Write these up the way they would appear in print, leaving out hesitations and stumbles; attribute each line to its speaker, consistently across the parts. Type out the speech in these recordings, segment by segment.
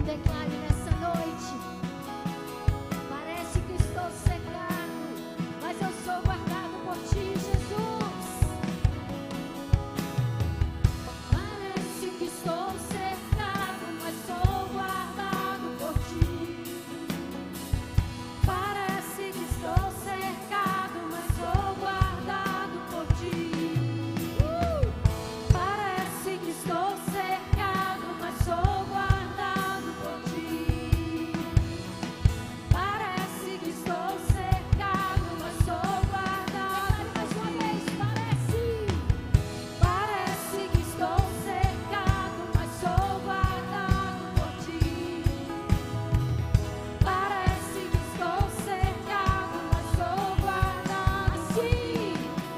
Speaker 1: declare nessa noite. Parece que estou cegado, mas eu sou guardado por ti, Jesus. Parece que estou cercado, mas sou guardado por ti. Parece que estou cercado, mas sou guardado por ti. Parece que estou cercado, mas sou guardado por ti. Parece que estou cercado, mas sou guardado. Mais uma vez, parece que estou cercado, mas sou guardado por ti. Parece que estou cercado, mas sou guardado.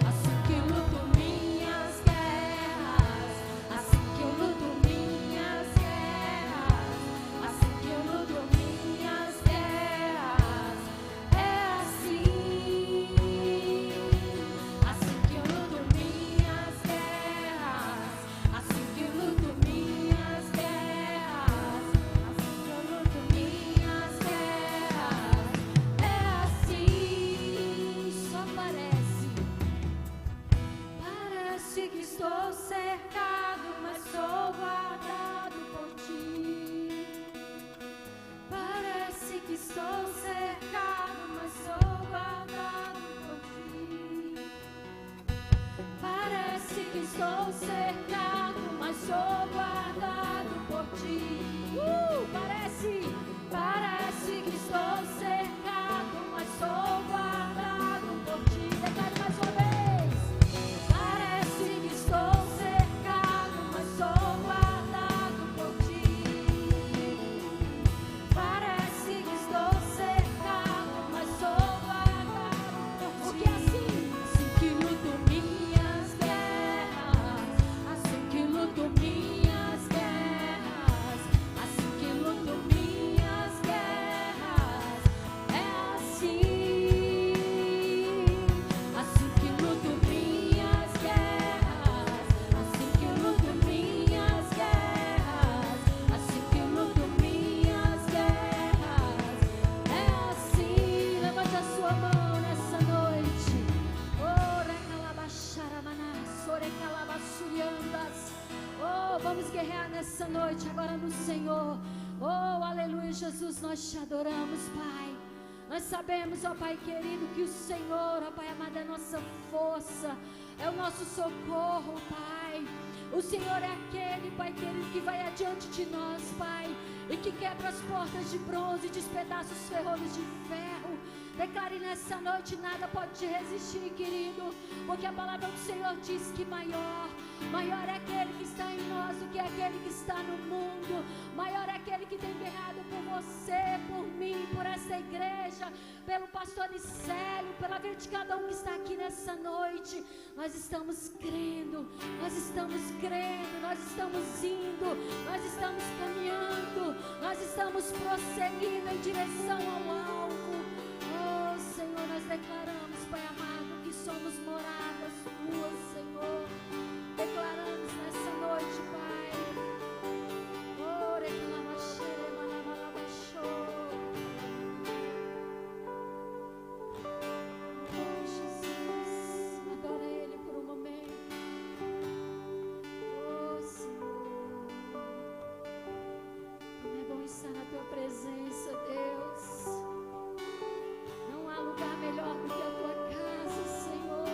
Speaker 1: Assim que eu luto minhas guerras, assim que eu luto minhas guerras, assim que eu luto minhas guerras, é assim. Assim que eu luto minhas guerras, assim que eu luto minhas guerras, assim que eu luto minhas guerras, é assim. Só parece que estou cercado, mas sou guardado por ti. Parece que estou cercado, mas sou guardado por ti. Parece que estou cercado, mas sou guardado por ti. Parece que estou cercado, mas sou guardado por ti. Declare mais uma vez. Parece que estou cercado, mas sou guardado por ti. Parece que estou cercado, mas sou guardado por ti. Porque assim que luto minhas guerras, assim que luto minhas guerras, assim que luto minhas guerras, é assim. Assim que luto minhas guerras, assim que luto minhas guerras, assim que luto minhas guerras, é assim. Levante a sua mão nessa noite. Oh, vamos guerrear nessa noite agora no Senhor. Oh, aleluia, Jesus, nós te adoramos, Pai. Nós sabemos, ó Pai querido, que o Senhor, ó Pai amado, é a nossa força, é o nosso socorro, Pai. O Senhor é aquele, Pai querido, que vai adiante de nós, Pai, e que quebra as portas de bronze e despedaça os ferrolhos de ferro. Declare nessa noite, nada pode te resistir, querido, porque a palavra do Senhor diz que maior é aquele que está em nós do que aquele que está no mundo. Maior é aquele que tem guerreado por você, por mim, por essa igreja, pelo pastor Nicélio, pela vida de cada um que está aqui nessa noite. Nós estamos crendo, nós estamos crendo, nós estamos indo, nós estamos caminhando, nós estamos prosseguindo em direção ao alvo. Oh, Senhor, nós declaramos, Pai amado, que somos moradas tuas, Senhor. Declaramos nessa noite, Pai. Oh, reclamaxere, malamalabachou. Oh, Jesus, adora Ele por um momento. Oh, Senhor, como é bom estar na Tua presença, Deus. Não há lugar melhor do que a Tua casa, Senhor.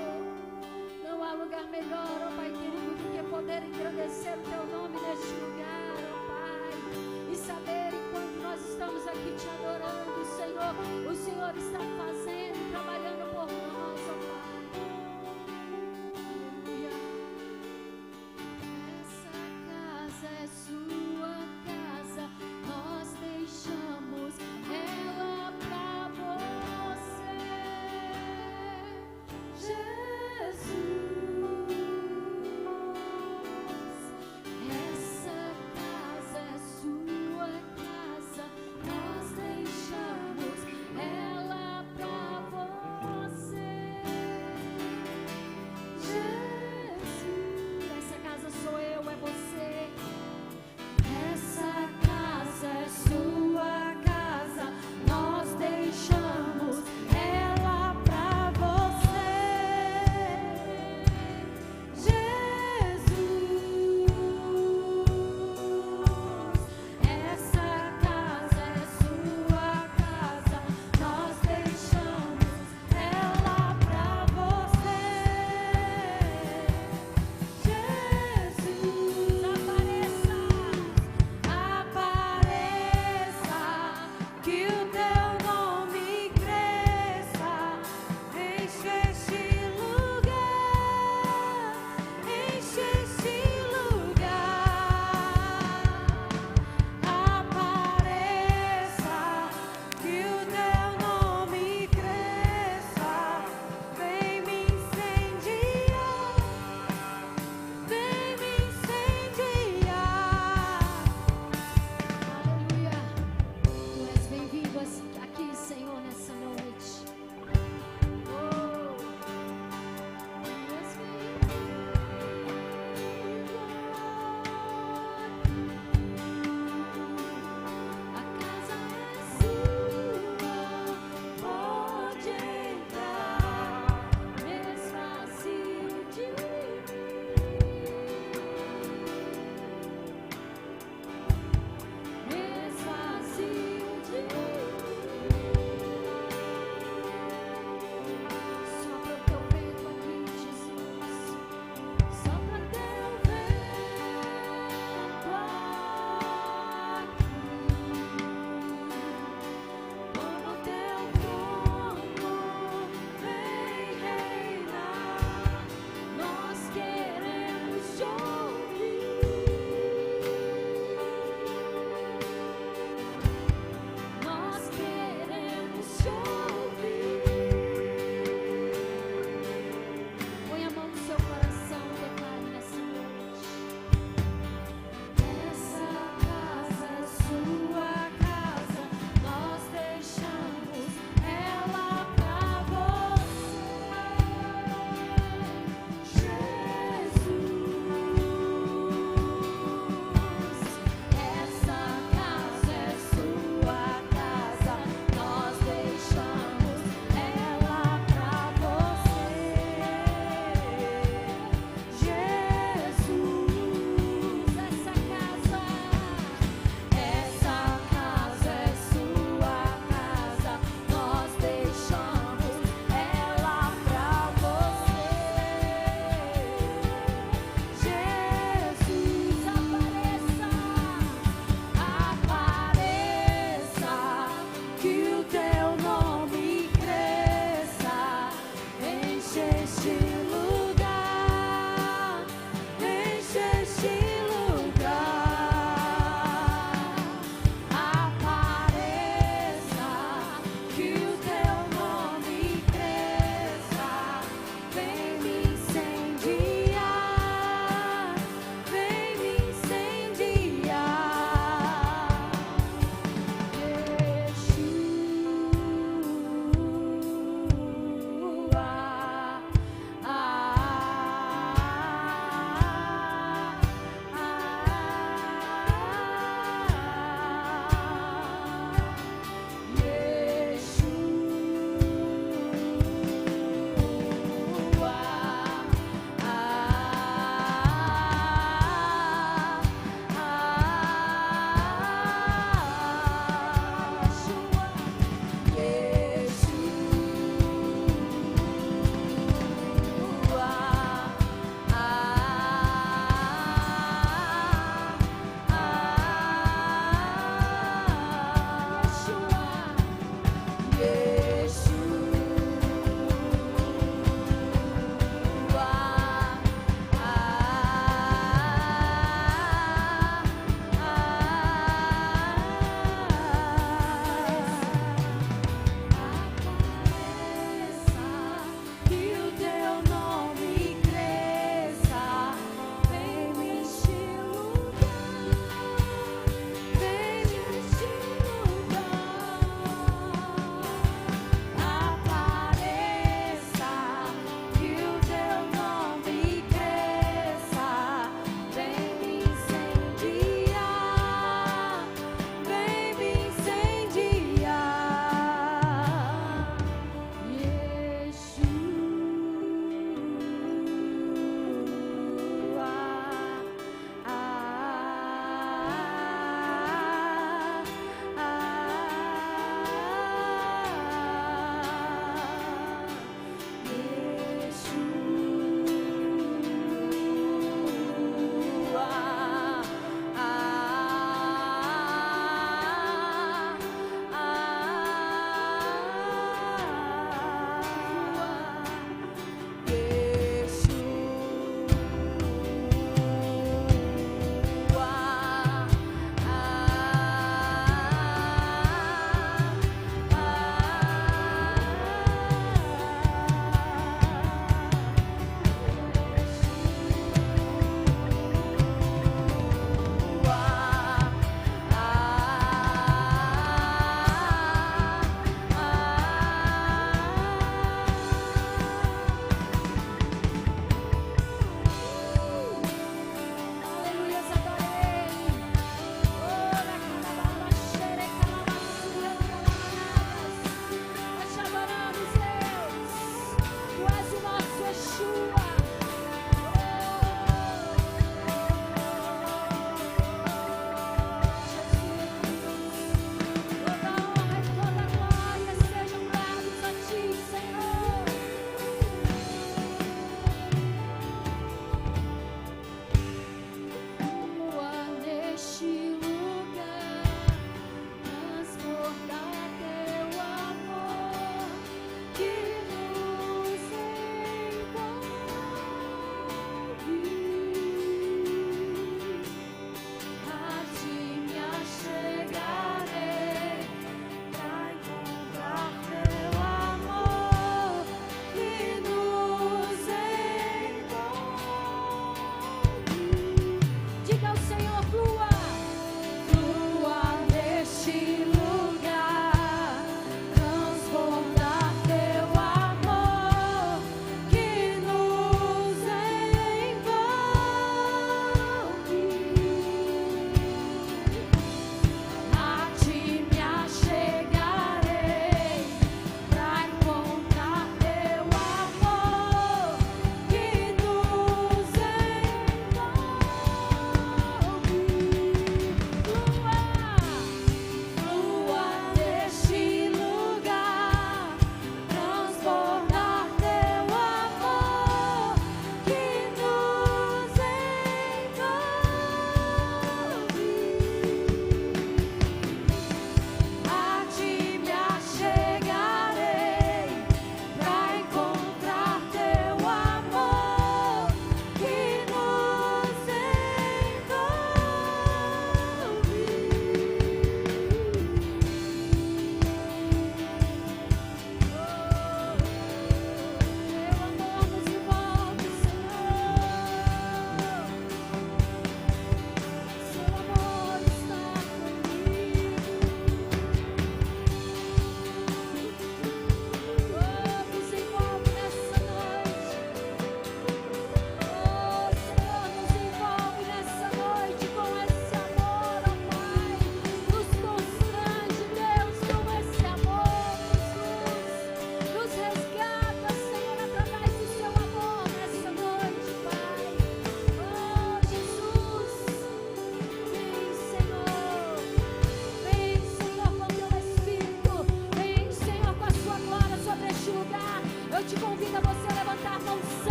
Speaker 1: Não há lugar melhor, ó Pai querido, do que poder engrandecer o Teu nome neste lugar, ó Pai. E saber, enquanto nós estamos aqui te adorando, Senhor, o Senhor está fazendo e trabalhando por nós, ó Pai. Aleluia. Essa casa é sua casa, nós deixamos ela pra você, Jesus.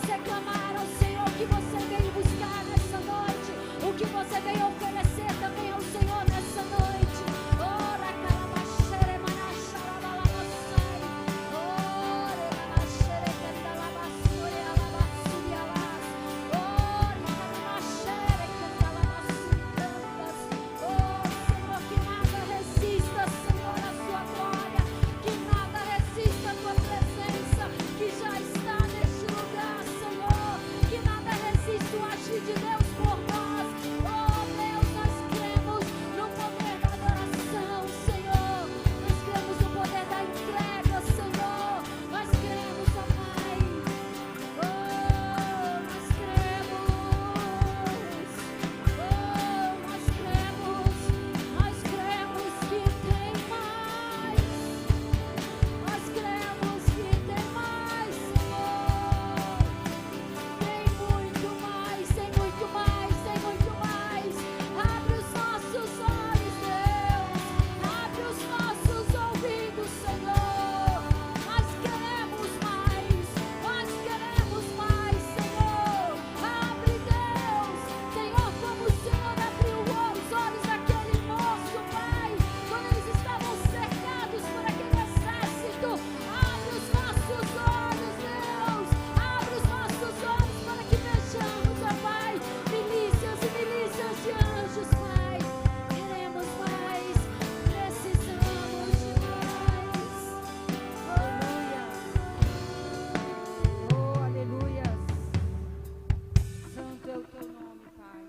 Speaker 1: você clamar ao Senhor, o que você veio buscar nessa noite, o que você veio oferecer também ao Senhor nessa noite. Ora, calabaxere, manacharabalabassai. Ora, manachere, candalabassure, alabassuri, alas. Ora, manachere, candalabassuri, cantas. Oh, Senhor, que nada resista, Senhor, a sua glória, que nada resista a tua presença, que já está neste lugar, Senhor, que nada resista o agir de Deus por nós. Oh Deus, nós cremos no poder da adoração, Senhor, nós cremos no poder da entrega, Senhor, nós cremos, ó Pai, oh, nós cremos, oh, nós cremos que tem mais, nós cremos que tem mais, Senhor. Tem muito mais, tem muito mais, tem muito mais. Abre os nossos olhos, Deus. Abre os nossos ouvidos, Senhor. Nós queremos mais, Senhor. Abre, Deus. Senhor, como o Senhor abriu os olhos daquele moço, Pai, quando eles estavam cercados por aquele exército. Abre os nossos olhos, Deus. Abre os nossos olhos para que vejamos, ó Pai, milícias e milícias de anjos, Pai. Queremos mais, precisamos de mais. Aleluia. Oh, aleluia. Santo é o teu nome, Pai.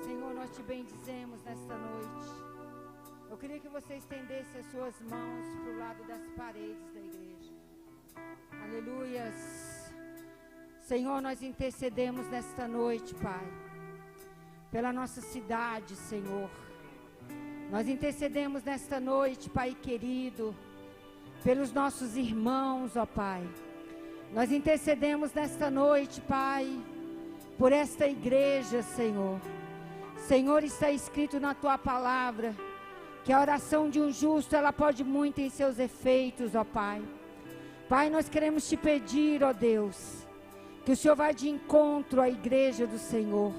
Speaker 1: Senhor, nós te bendizemos nesta noite. Eu queria que você estendesse as suas mãos para o lado das paredes da igreja. Aleluias. Senhor, nós intercedemos nesta noite, Pai, pela nossa cidade, Senhor. Nós intercedemos nesta noite, Pai querido, pelos nossos irmãos, ó Pai. Nós intercedemos nesta noite, Pai, por esta igreja, Senhor. Senhor, está escrito na Tua palavra que a oração de um justo, ela pode muito em seus efeitos, ó Pai. Pai, nós queremos te pedir, ó Deus, que o Senhor vá de encontro à igreja do Senhor,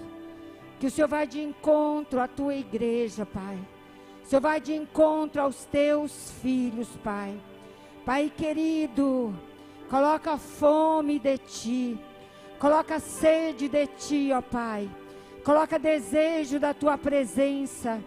Speaker 1: que o Senhor vá de encontro à Tua igreja, Pai. O Senhor vá de encontro aos Teus filhos, Pai. Pai querido, coloca fome de Ti, coloca sede de Ti, ó Pai. Coloca desejo da Tua presença,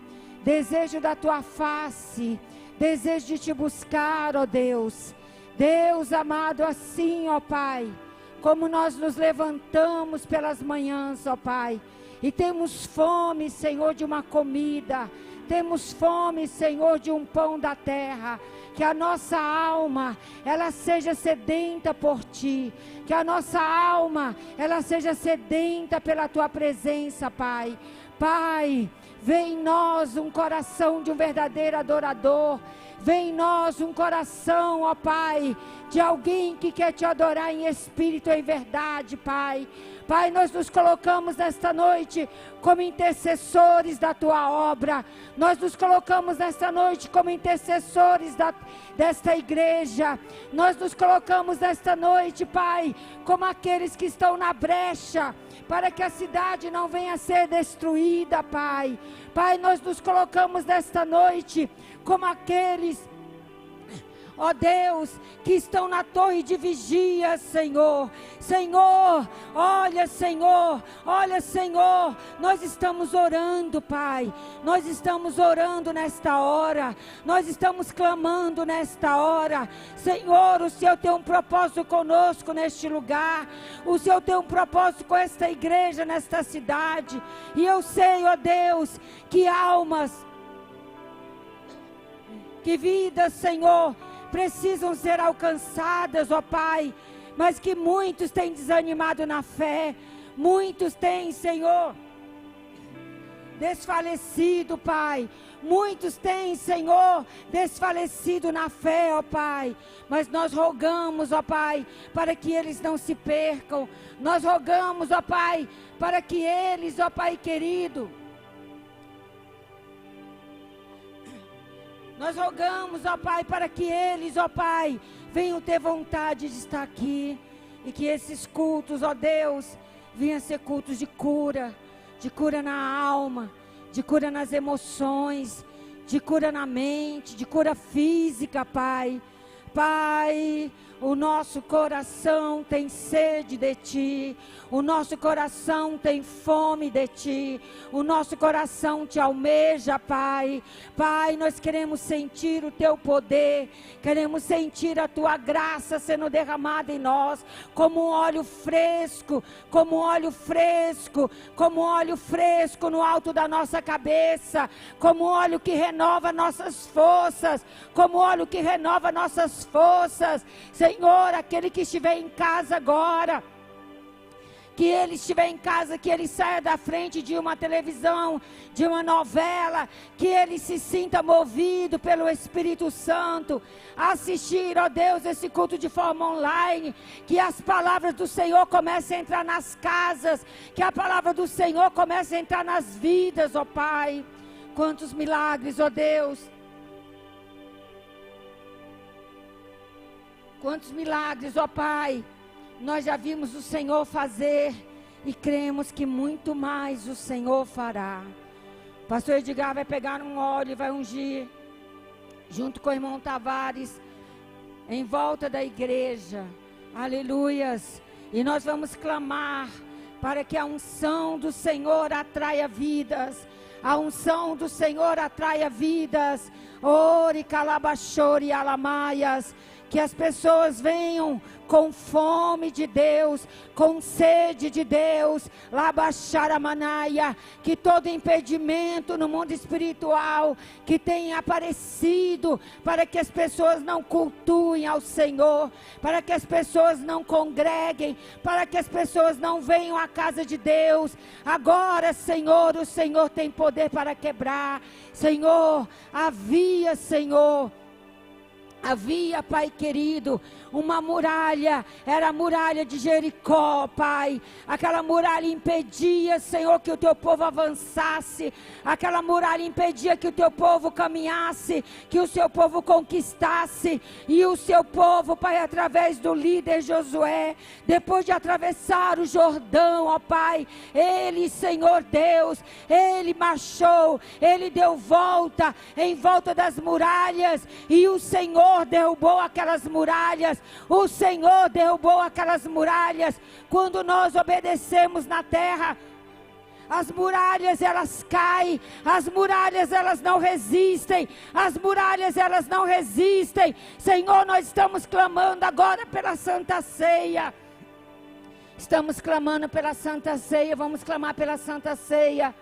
Speaker 1: desejo da Tua face, desejo de Te buscar, ó Deus. Deus amado, assim, ó Pai, como nós nos levantamos pelas manhãs, ó Pai, e temos fome, Senhor, de uma comida, temos fome, Senhor, de um pão da terra. Que a nossa alma, ela seja sedenta por Ti. Que a nossa alma, ela seja sedenta pela Tua presença, Pai. Pai, vem em nós um coração de um verdadeiro adorador. Vem em nós um coração, ó Pai, de alguém que quer Te adorar em espírito e em verdade, Pai. Pai, nós nos colocamos nesta noite como intercessores da Tua obra. Nós nos colocamos nesta noite como intercessores desta igreja. Nós nos colocamos nesta noite, Pai, como aqueles que estão na brecha, para que a cidade não venha a ser destruída, Pai. Pai, nós nos colocamos nesta noite como aqueles, ó Deus, que estão na torre de vigia, Senhor. Senhor, olha, Senhor, nós estamos orando, Pai. Nós estamos orando nesta hora. Nós estamos clamando nesta hora. Senhor, o Senhor tem um propósito conosco neste lugar. O Senhor tem um propósito com esta igreja, nesta cidade. E eu sei, ó Deus, que almas, que vidas, Senhor, precisam ser alcançadas, ó Pai, mas que muitos têm desanimado na fé, muitos têm, Senhor, desfalecido, Pai, muitos têm, Senhor, desfalecido na fé, ó Pai, mas nós rogamos, ó Pai, para que eles não se percam, nós rogamos, ó Pai, para que eles, ó Pai querido,
Speaker 2: Nós rogamos, ó Pai, para que eles, ó Pai, venham ter vontade de estar aqui. E que esses cultos, ó Deus, venham ser cultos de cura na alma, de cura nas emoções, de cura na mente, de cura física, Pai. Pai, o nosso coração tem sede de Ti, o nosso coração tem fome de Ti, o nosso coração Te almeja, Pai. Pai, nós queremos sentir o Teu poder, queremos sentir a Tua graça sendo derramada em nós, como um óleo fresco, como um óleo fresco, como um óleo fresco no alto da nossa cabeça, como um óleo que renova nossas forças, como um óleo que renova nossas forças. Senhor, aquele que estiver em casa agora, que ele estiver em casa, que ele saia da frente de uma televisão, de uma novela, que ele se sinta movido pelo Espírito Santo, assistir, ó Deus, esse culto de forma online, que as palavras do Senhor comecem a entrar nas casas, que a palavra do Senhor comece a entrar nas vidas, ó Pai. Quantos milagres, ó Deus. Quantos milagres, ó Pai, nós já vimos o Senhor fazer e cremos que muito mais o Senhor fará. O pastor Edgar vai pegar um óleo e vai ungir, junto com o irmão Tavares, em volta da igreja. Aleluias. E nós vamos clamar para que a unção do Senhor atraia vidas. A unção do Senhor atraia vidas. Ore calabachore alamaias. Que as pessoas venham com fome de Deus, com sede de Deus, labaxaramanaia, que todo impedimento no mundo espiritual que tenha aparecido para que as pessoas não cultuem ao Senhor, para que as pessoas não congreguem, para que as pessoas não venham à casa de Deus, agora, Senhor, o Senhor tem poder para quebrar. Senhor, havia, Pai querido, uma muralha, era a muralha de Jericó, Pai. Aquela muralha impedia, Senhor, que o Teu povo avançasse. Aquela muralha impedia que o Teu povo caminhasse, que o Seu povo conquistasse. E o Seu povo, Pai, através do líder Josué, depois de atravessar o Jordão, ó Pai, ele, Senhor Deus, ele marchou, ele deu volta em volta das muralhas, e o Senhor derrubou aquelas muralhas. O Senhor derrubou aquelas muralhas. Quando nós obedecemos na terra, as muralhas elas caem, as muralhas elas não resistem, as muralhas elas não resistem. Senhor, nós estamos clamando agora pela Santa Ceia. Estamos clamando pela Santa Ceia, vamos clamar pela Santa Ceia.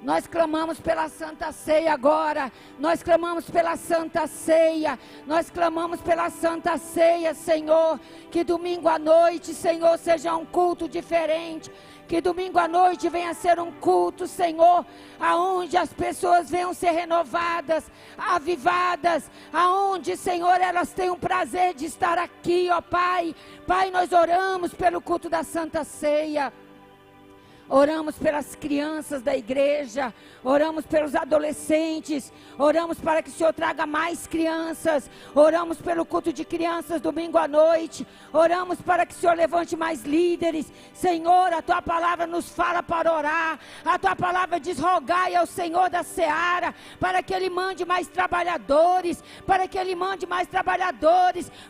Speaker 2: Nós clamamos pela Santa Ceia agora. Nós clamamos pela Santa Ceia. Nós clamamos pela Santa Ceia, Senhor. Que domingo à noite, Senhor, seja um culto diferente. Que domingo à noite venha ser um culto, Senhor, aonde as pessoas venham ser renovadas, avivadas, aonde, Senhor, elas tenham prazer de estar aqui, ó Pai. Pai, nós oramos pelo culto da Santa Ceia. Oramos pelas crianças da igreja, oramos pelos adolescentes, oramos para que o Senhor traga mais crianças, oramos pelo culto de crianças domingo à noite, oramos para que o Senhor levante mais líderes. Senhor, a Tua palavra nos fala para orar, a Tua palavra diz: rogai ao Senhor da seara, para que Ele mande mais trabalhadores,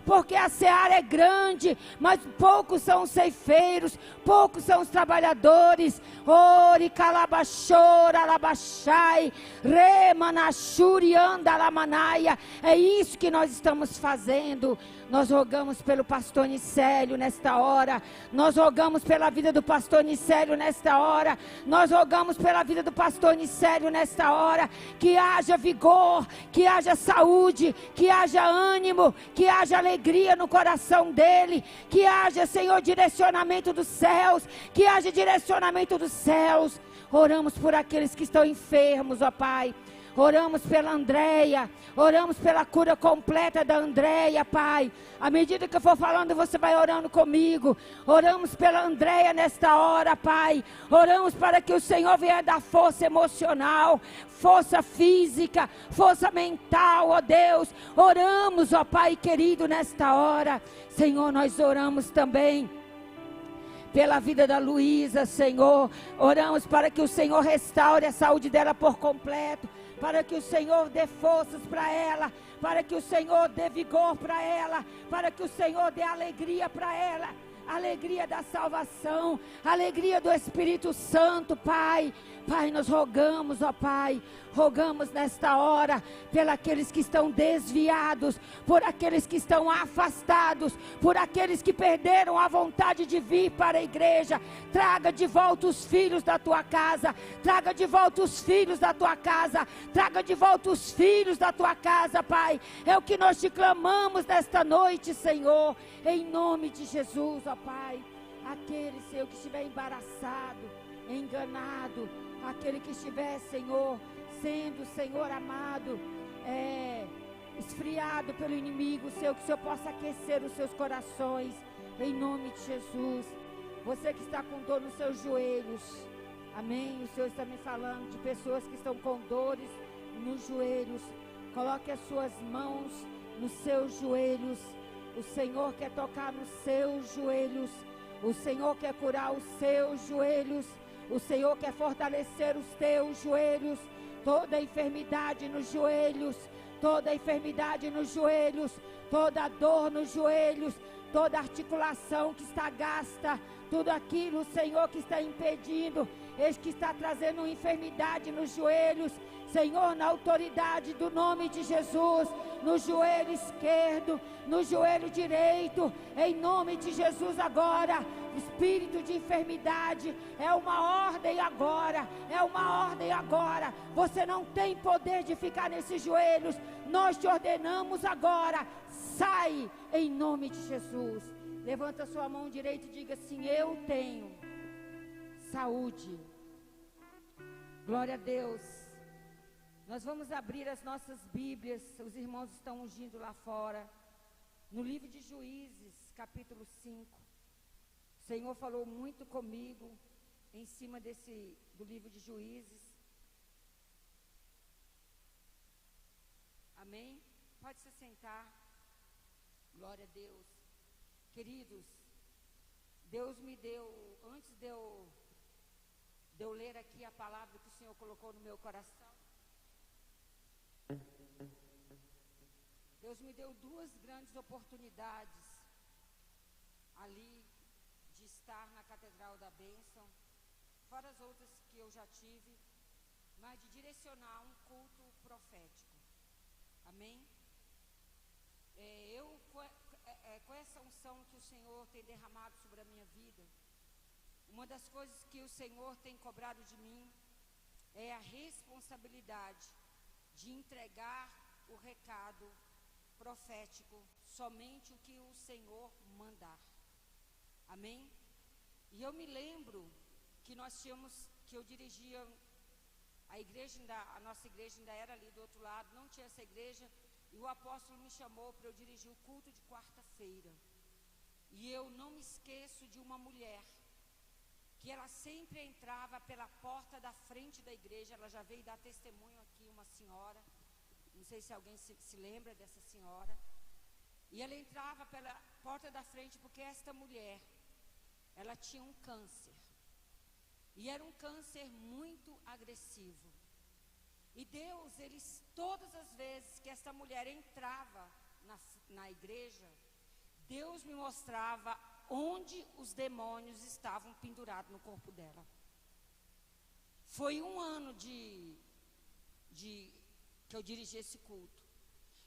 Speaker 2: porque a seara é grande, mas poucos são os ceifeiros, poucos são os trabalhadores. Ori calabachora alabachai, remanachuri anda lamanaia. É isso que nós estamos fazendo. Nós rogamos pelo pastor Nicélio nesta hora. Nós rogamos pela vida do pastor Nicélio nesta hora. Nós rogamos pela vida do pastor Nicélio nesta hora. Que haja vigor, que haja saúde, que haja ânimo, que haja alegria no coração dele. Que haja, Senhor, direcionamento dos céus. Que haja direcionamento dos céus. Oramos por aqueles que estão enfermos, ó Pai. Oramos pela Andréia, oramos pela cura completa da Andréia, Pai. À medida que eu for falando, você vai orando comigo. Oramos pela Andréia nesta hora, Pai. Oramos para que o Senhor venha dar força emocional, força física, força mental, ó Deus. Oramos, ó Pai querido, nesta hora. Senhor, nós oramos também pela vida da Luísa, Senhor. Oramos para que o Senhor restaure a saúde dela por completo, para que o Senhor dê forças para ela, para que o Senhor dê vigor para ela, para que o Senhor dê alegria para ela, alegria da salvação, alegria do Espírito Santo, Pai. Pai, nós rogamos, ó Pai, rogamos nesta hora pelos aqueles que estão desviados, por aqueles que estão afastados, por aqueles que perderam a vontade de vir para a igreja. Traga de volta os filhos da tua casa, traga de volta os filhos da tua casa, traga de volta os filhos da tua casa, Pai. É o que nós te clamamos nesta noite, Senhor, em nome de Jesus, ó Pai. Aquele, Senhor, que estiver embaraçado, enganado, aquele que estiver, Senhor, sendo, Senhor amado, esfriado pelo inimigo, Senhor, que o Senhor possa aquecer os seus corações, em nome de Jesus. Você que está com dor nos seus joelhos, amém? O Senhor está me falando de pessoas que estão com dores nos joelhos. Coloque as suas mãos nos seus joelhos. O Senhor quer tocar nos seus joelhos. O Senhor quer curar os seus joelhos. O Senhor quer fortalecer os teus joelhos. Toda enfermidade nos joelhos, toda enfermidade nos joelhos, toda dor nos joelhos, toda articulação que está gasta, tudo aquilo, Senhor, que está impedindo, que está trazendo enfermidade nos joelhos, Senhor, na autoridade do nome de Jesus, no joelho esquerdo, no joelho direito, em nome de Jesus agora. Espírito de enfermidade, é uma ordem agora, é uma ordem agora. Você não tem poder de ficar nesses joelhos. Nós te ordenamos agora, sai em nome de Jesus. Levanta sua mão direita e diga assim: eu tenho saúde. Glória a Deus. Nós vamos abrir as nossas Bíblias, os irmãos estão ungindo lá fora, no livro de Juízes, capítulo 5. O Senhor falou muito comigo em cima do livro de Juízes. Amém? Pode se sentar. Glória a Deus. Queridos, Deus me deu, antes de eu ler aqui a palavra que o Senhor colocou no meu coração, Deus me deu duas grandes oportunidades ali de estar na Catedral da Bênção, fora as outras que eu já tive, mas de direcionar um culto profético. Amém? Com essa unção que o Senhor tem derramado sobre a minha vida, uma das coisas que o Senhor tem cobrado de mim é a responsabilidade de entregar o recado profético, somente o que o Senhor mandar. Amém? E eu me lembro que eu dirigia a nossa igreja ainda era ali do outro lado, não tinha essa igreja, e o apóstolo me chamou para eu dirigir o culto de quarta-feira. E eu não me esqueço de uma mulher, que ela sempre entrava pela porta da frente da igreja. Ela já veio dar testemunho aqui, uma senhora, não sei se alguém se lembra dessa senhora, e ela entrava pela porta da frente porque esta mulher, ela tinha um câncer, e era um câncer muito agressivo. E Deus, todas as vezes que esta mulher entrava na igreja, Deus me mostrava onde os demônios estavam pendurados no corpo dela. Foi um ano que eu dirigi esse culto.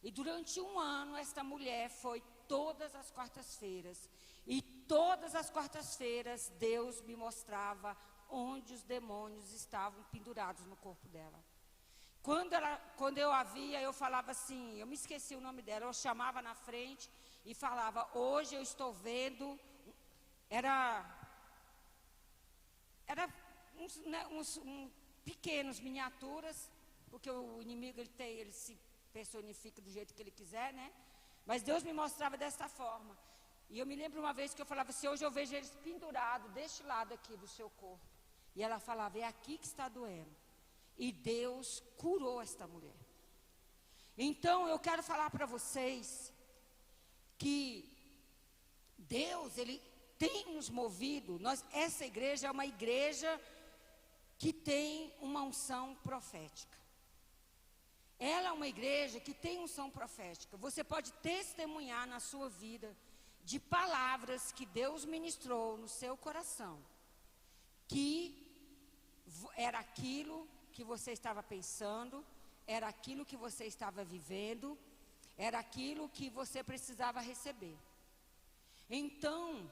Speaker 2: E durante um ano, esta mulher foi todas as quartas-feiras. E todas as quartas-feiras, Deus me mostrava onde os demônios estavam pendurados no corpo dela. Quando eu a via, eu falava assim, eu me esqueci o nome dela, eu chamava na frente e falava: hoje eu estou vendo. Era uns pequenos miniaturas, porque o inimigo ele se personifica do jeito que ele quiser, né? Mas Deus me mostrava dessa forma. E eu me lembro uma vez que eu falava assim, hoje eu vejo eles pendurados deste lado aqui do seu corpo. E ela falava, é aqui que está doendo. E Deus curou esta mulher. Então eu quero falar para vocês que Deus, Ele tem nos movido. Essa igreja é uma igreja que tem uma unção profética. Ela é uma igreja que tem unção profética. Você pode testemunhar na sua vida de palavras que Deus ministrou no seu coração, que era aquilo que você estava pensando, era aquilo que você estava vivendo, era aquilo que você precisava receber. Então,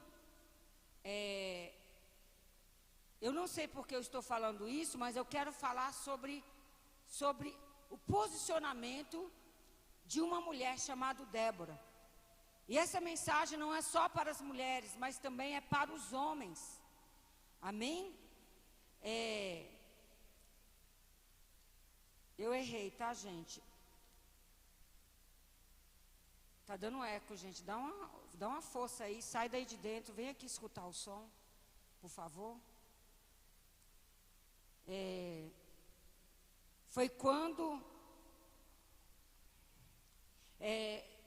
Speaker 2: eu não sei porque eu estou falando isso, mas eu quero falar sobre o posicionamento de uma mulher chamada Débora. E essa mensagem não é só para as mulheres, mas também é para os homens. Amém? Eu errei, tá, gente? Tá dando eco, gente. Dá uma força aí, sai daí de dentro, vem aqui escutar o som, por favor. Foi quando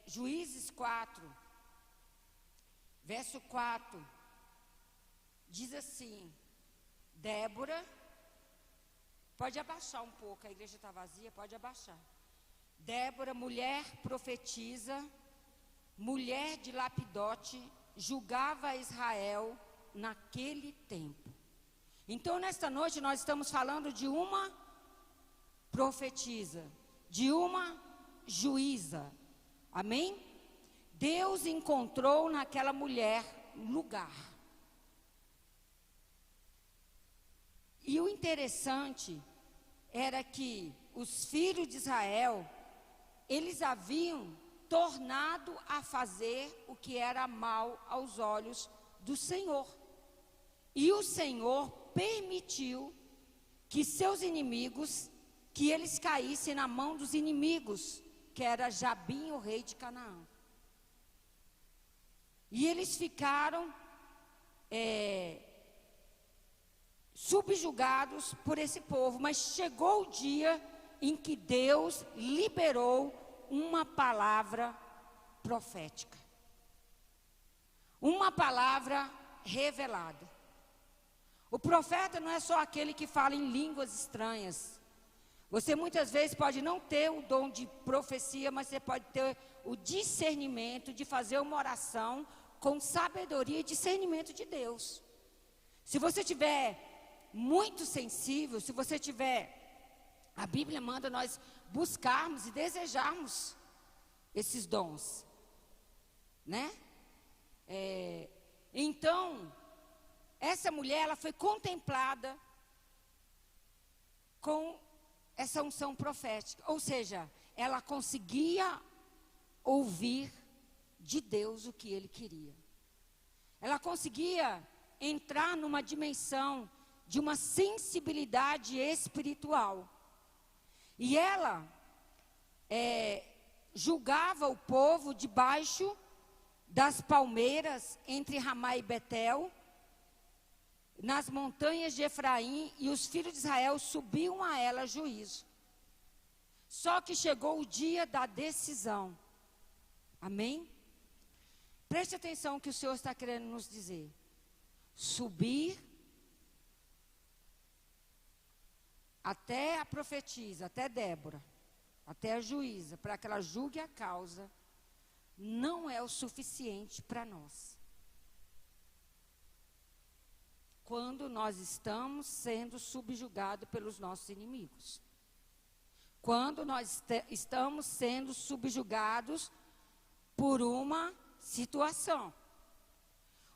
Speaker 2: Juízes 4, verso 4, diz assim, Débora, pode abaixar um pouco, a igreja está vazia, pode abaixar. Débora, mulher profetiza, mulher de Lapidote, julgava Israel naquele tempo. Então, nesta noite, nós estamos falando de uma profetisa, de uma juíza. Amém? Deus encontrou naquela mulher lugar. E o interessante era que os filhos de Israel, eles haviam tornado a fazer o que era mal aos olhos do Senhor. E o Senhor permitiu que seus inimigos, que eles caíssem na mão dos inimigos, que era Jabim, o rei de Canaã. E eles ficaram subjugados por esse povo. Mas chegou o dia em que Deus liberou uma palavra profética. Uma palavra revelada. O profeta não é só aquele que fala em línguas estranhas. Você muitas vezes pode não ter o dom de profecia, mas você pode ter o discernimento de fazer uma oração com sabedoria e discernimento de Deus. Se você tiver muito sensível, se você tiver, a Bíblia manda nós buscarmos e desejarmos esses dons, né? Então, essa mulher, ela foi contemplada com essa unção profética, ou seja, ela conseguia ouvir de Deus o que ele queria. Ela conseguia entrar numa dimensão de uma sensibilidade espiritual. E ela julgava o povo debaixo das palmeiras entre Ramá e Betel, nas montanhas de Efraim, e os filhos de Israel subiam a ela juízo. Só que chegou o dia da decisão. Amém? Preste atenção no que o Senhor está querendo nos dizer. Subir até a profetisa, até Débora, até a juíza, para que ela julgue a causa, não é o suficiente para nós. Quando nós estamos sendo subjugados pelos nossos inimigos. Quando nós estamos sendo subjugados por uma situação.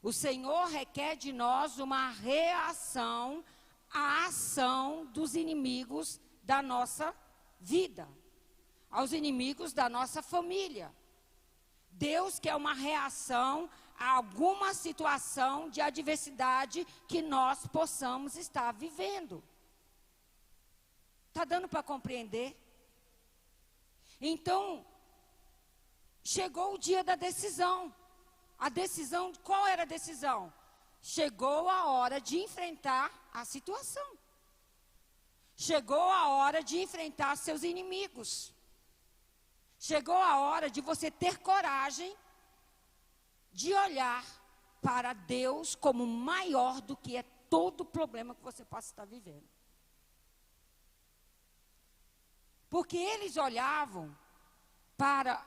Speaker 2: O Senhor requer de nós uma reação à ação dos inimigos da nossa vida, aos inimigos da nossa família. Deus quer uma reação a alguma situação de adversidade que nós possamos estar vivendo. Está dando para compreender? Então, chegou o dia da decisão. A decisão, qual era a decisão? Chegou a hora de enfrentar a situação. Chegou a hora de enfrentar seus inimigos. Chegou a hora de você ter coragem de olhar para Deus como maior do que é todo problema que você possa estar vivendo. Porque eles olhavam para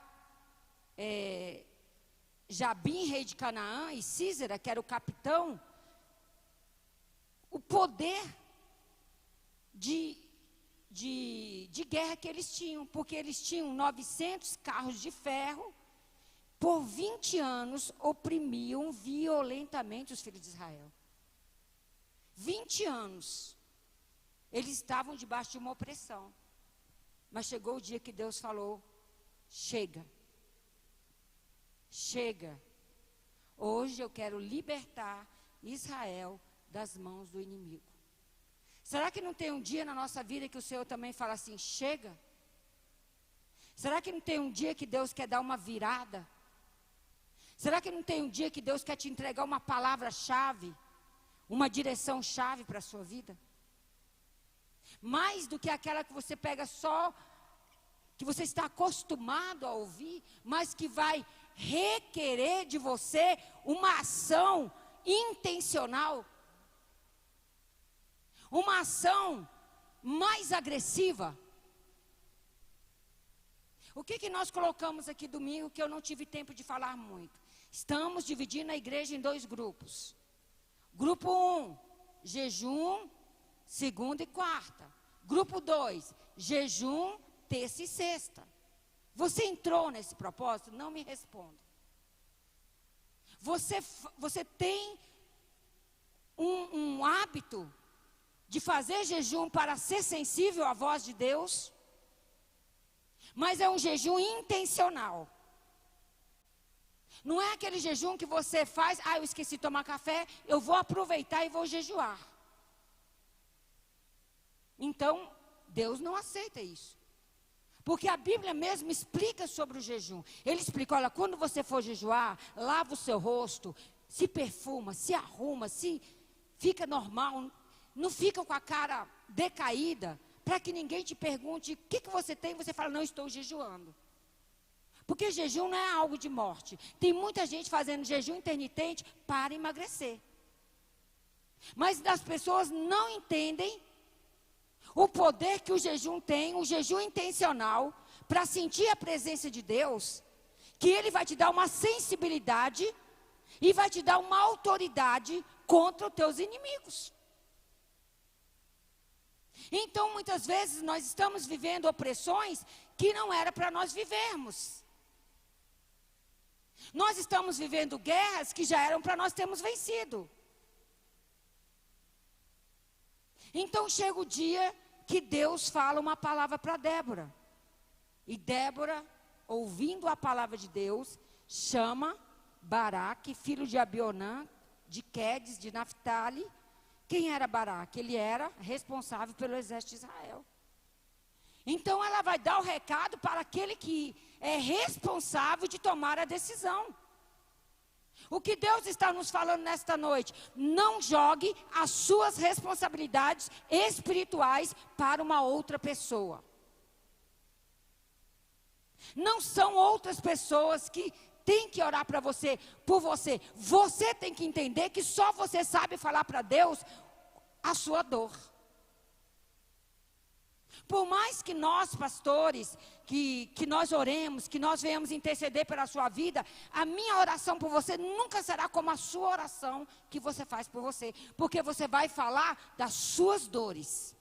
Speaker 2: Jabim, rei de Canaã, e Sísera, que era o capitão, o poder de guerra que eles tinham, porque eles tinham 900 carros de ferro, por 20 anos oprimiam violentamente os filhos de Israel. 20 anos, eles estavam debaixo de uma opressão. Mas chegou o dia que Deus falou, chega. Chega. Hoje eu quero libertar Israel das mãos do inimigo. Será que não tem um dia na nossa vida que o Senhor também fala assim, chega? Será que não tem um dia que Deus quer dar uma virada? Será que não tem um dia que Deus quer te entregar uma palavra-chave, uma direção-chave para a sua vida? Mais do que aquela que você pega só, que você está acostumado a ouvir, mas que vai requerer de você uma ação intencional. Uma ação mais agressiva. O que nós colocamos aqui domingo que eu não tive tempo de falar muito? Estamos dividindo a igreja em 2 grupos. Grupo 1, jejum, segunda e quarta. Grupo 2, jejum, terça e sexta. Você entrou nesse propósito? Não me responda. Você tem um hábito de fazer jejum para ser sensível à voz de Deus? Mas é um jejum intencional. Não é aquele jejum que você faz, eu esqueci de tomar café, eu vou aproveitar e vou jejuar. Então, Deus não aceita isso. Porque a Bíblia mesmo explica sobre o jejum. Ele explica, olha, quando você for jejuar, lava o seu rosto, se perfuma, se arruma, se fica normal, não fica com a cara decaída, para que ninguém te pergunte o que você tem, você fala, não, estou jejuando. Porque jejum não é algo de morte. Tem muita gente fazendo jejum intermitente para emagrecer. Mas as pessoas não entendem o poder que o jejum tem, o jejum intencional, para sentir a presença de Deus, que Ele vai te dar uma sensibilidade e vai te dar uma autoridade contra os teus inimigos. Então, muitas vezes, nós estamos vivendo opressões que não era para nós vivermos. Nós estamos vivendo guerras que já eram para nós termos vencido. Então, chega o dia que Deus fala uma palavra para Débora. E Débora, ouvindo a palavra de Deus, chama Baraque, filho de Abionã, de Quedes, de Naphtali. Quem era Baraque? Ele era responsável pelo exército de Israel. Então ela vai dar o recado para aquele que é responsável de tomar a decisão. O que Deus está nos falando nesta noite? Não jogue as suas responsabilidades espirituais para uma outra pessoa. Não são outras pessoas que têm que orar para você, por você. Você tem que entender que só você sabe falar para Deus a sua dor. Por mais que nós, pastores, que nós oremos, que nós venhamos interceder pela sua vida, a minha oração por você nunca será como a sua oração que você faz por você. Porque você vai falar das suas dores.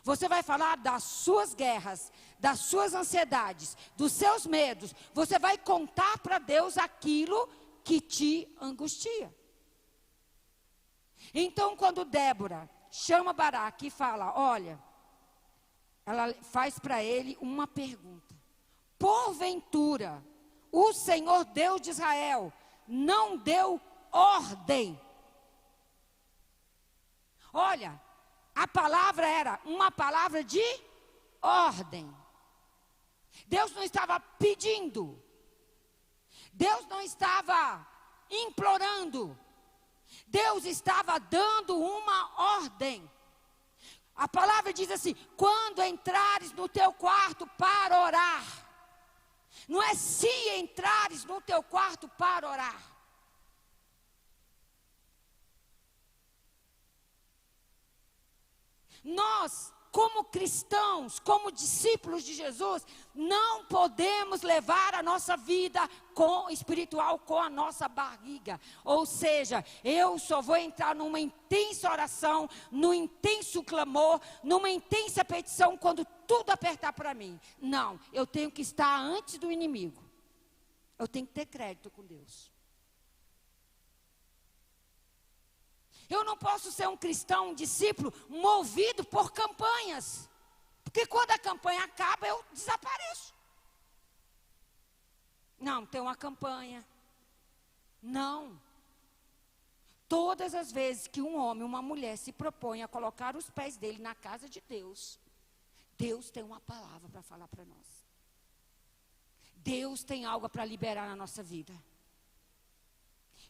Speaker 2: Você vai falar das suas guerras, das suas ansiedades, dos seus medos. Você vai contar para Deus aquilo que te angustia. Então, quando Débora chama Baraque e fala, olha, ela faz para ele uma pergunta. Porventura, o Senhor Deus de Israel não deu ordem? Olha, a palavra era uma palavra de ordem. Deus não estava pedindo. Deus não estava implorando. Deus estava dando uma ordem. A palavra diz assim: quando entrares no teu quarto para orar. Não é se entrares no teu quarto para orar. Nós, como cristãos, como discípulos de Jesus, não podemos levar a nossa vida espiritual com a nossa barriga. Ou seja, eu só vou entrar numa intensa oração, num intenso clamor, numa intensa petição quando tudo apertar para mim. Não, eu tenho que estar antes do inimigo. Eu tenho que ter crédito com Deus. Eu não posso ser um cristão, um discípulo, movido por campanhas. Porque quando a campanha acaba, eu desapareço. Não, tem uma campanha. Não. Todas as vezes que um homem, uma mulher se propõe a colocar os pés dele na casa de Deus, Deus tem uma palavra para falar para nós. Deus tem algo para liberar na nossa vida.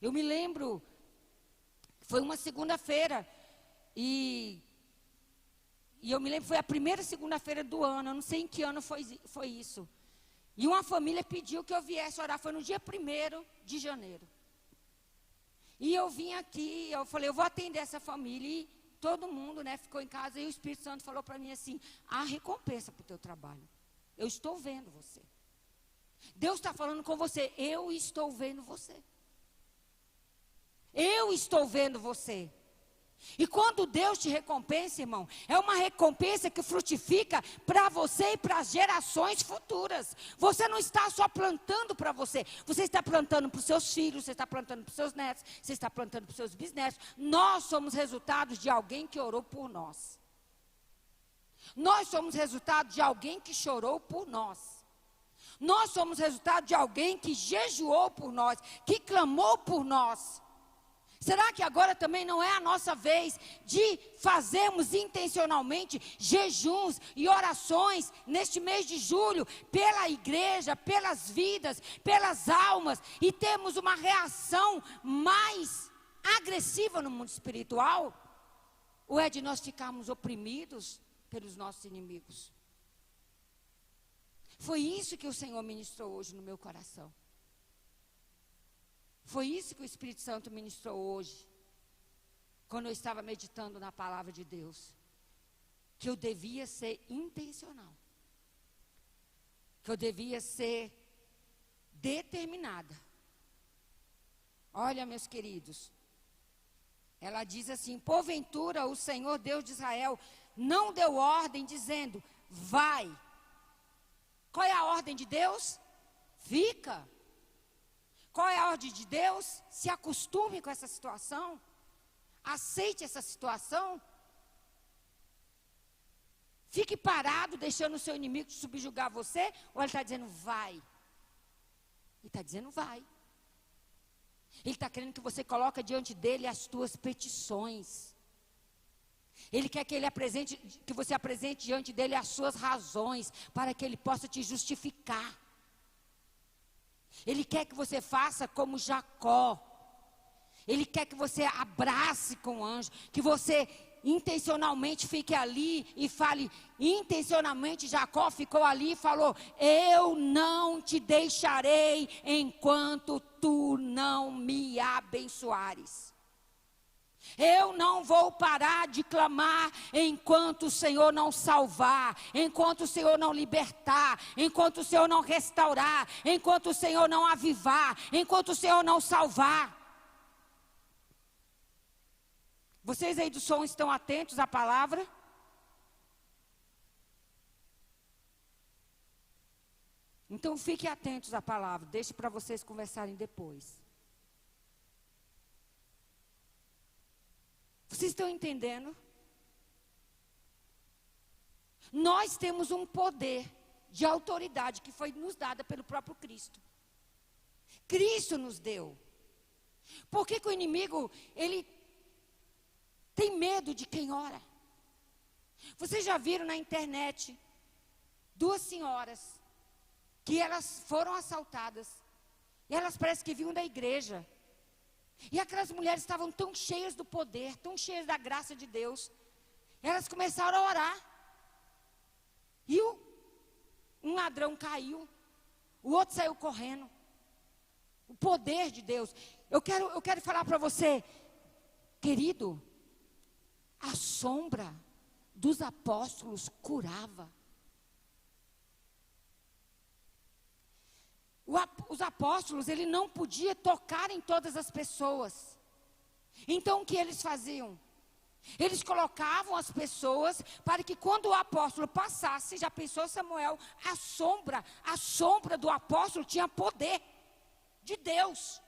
Speaker 2: Eu me lembro... Foi uma segunda-feira, e eu me lembro, foi a primeira segunda-feira do ano, eu não sei em que ano foi isso. E uma família pediu que eu viesse orar, foi no dia 1º de janeiro. E eu vim aqui, eu falei, eu vou atender essa família, e todo mundo, né, ficou em casa, e o Espírito Santo falou para mim assim: há recompensa para o teu trabalho, eu estou vendo você. Deus está falando com você, eu estou vendo você. Eu estou vendo você. E quando Deus te recompensa, irmão, é uma recompensa que frutifica para você e para as gerações futuras. Você não está só plantando para você, você está plantando para os seus filhos, você está plantando para os seus netos, você está plantando para os seus bisnetos. Nós somos resultados de alguém que orou por nós. Nós somos resultado de alguém que chorou por nós. Nós somos resultado de alguém que jejuou por nós, que clamou por nós. Será que agora também não é a nossa vez de fazermos intencionalmente jejuns e orações neste mês de julho, pela igreja, pelas vidas, pelas almas, e termos uma reação mais agressiva no mundo espiritual? Ou é de nós ficarmos oprimidos pelos nossos inimigos? Foi isso que o Senhor ministrou hoje no meu coração. Foi isso que o Espírito Santo ministrou hoje, quando eu estava meditando na palavra de Deus. Que eu devia ser intencional. Que eu devia ser determinada. Olha, meus queridos, ela diz assim: porventura o Senhor Deus de Israel não deu ordem dizendo, vai. Qual é a ordem de Deus? Fica. Qual é a ordem de Deus? Se acostume com essa situação. Aceite essa situação. Fique parado, deixando o seu inimigo subjugar você. Ou ele está dizendo, vai. Ele está dizendo, vai. Ele está querendo que você coloque diante dele as tuas petições. Ele quer que você apresente diante dele as suas razões, para que ele possa te justificar. Ele quer que você faça como Jacó. Ele quer que você abrace com o anjo, que você intencionalmente fique ali e fale. Intencionalmente Jacó ficou ali e falou: eu não te deixarei enquanto tu não me abençoares. Eu não vou parar de clamar enquanto o Senhor não salvar, enquanto o Senhor não libertar, enquanto o Senhor não restaurar, enquanto o Senhor não avivar, enquanto o Senhor não salvar. Vocês aí do som estão atentos à palavra? Então fiquem atentos à palavra, deixe para vocês conversarem depois. Vocês estão entendendo? Nós temos um poder de autoridade que foi nos dada pelo próprio Cristo. Cristo nos deu. Por que o inimigo, ele tem medo de quem ora? Vocês já viram na internet 2 senhoras que elas foram assaltadas. E elas parecem que vinham da igreja. E aquelas mulheres estavam tão cheias do poder, tão cheias da graça de Deus. Elas começaram a orar. E um ladrão caiu. O outro saiu correndo. O poder de Deus. Eu quero falar para você, querido, a sombra dos apóstolos curava. Os apóstolos, ele não podia tocar em todas as pessoas. Então o que eles faziam? Eles colocavam as pessoas para que quando o apóstolo passasse, já pensou Samuel, a sombra do apóstolo tinha poder de Deus.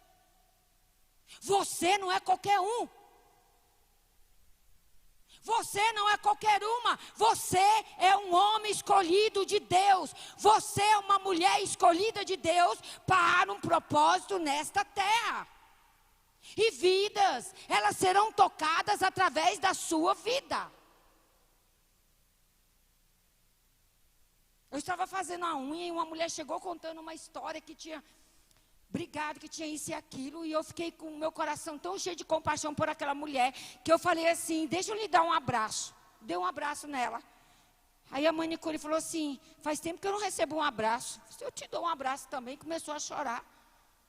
Speaker 2: Você não é qualquer um. Você não é qualquer uma. Você é um homem escolhido de Deus. Você é uma mulher escolhida de Deus para um propósito nesta terra. E vidas, elas serão tocadas através da sua vida. Eu estava fazendo a unha e uma mulher chegou contando uma história que tinha brigado, que tinha isso e aquilo. E eu fiquei com o meu coração tão cheio de compaixão por aquela mulher, que eu falei assim, deixa eu lhe dar um abraço. Dei um abraço nela. Aí a manicure falou assim, faz tempo que eu não recebo um abraço. Eu te dou um abraço também. Começou a chorar.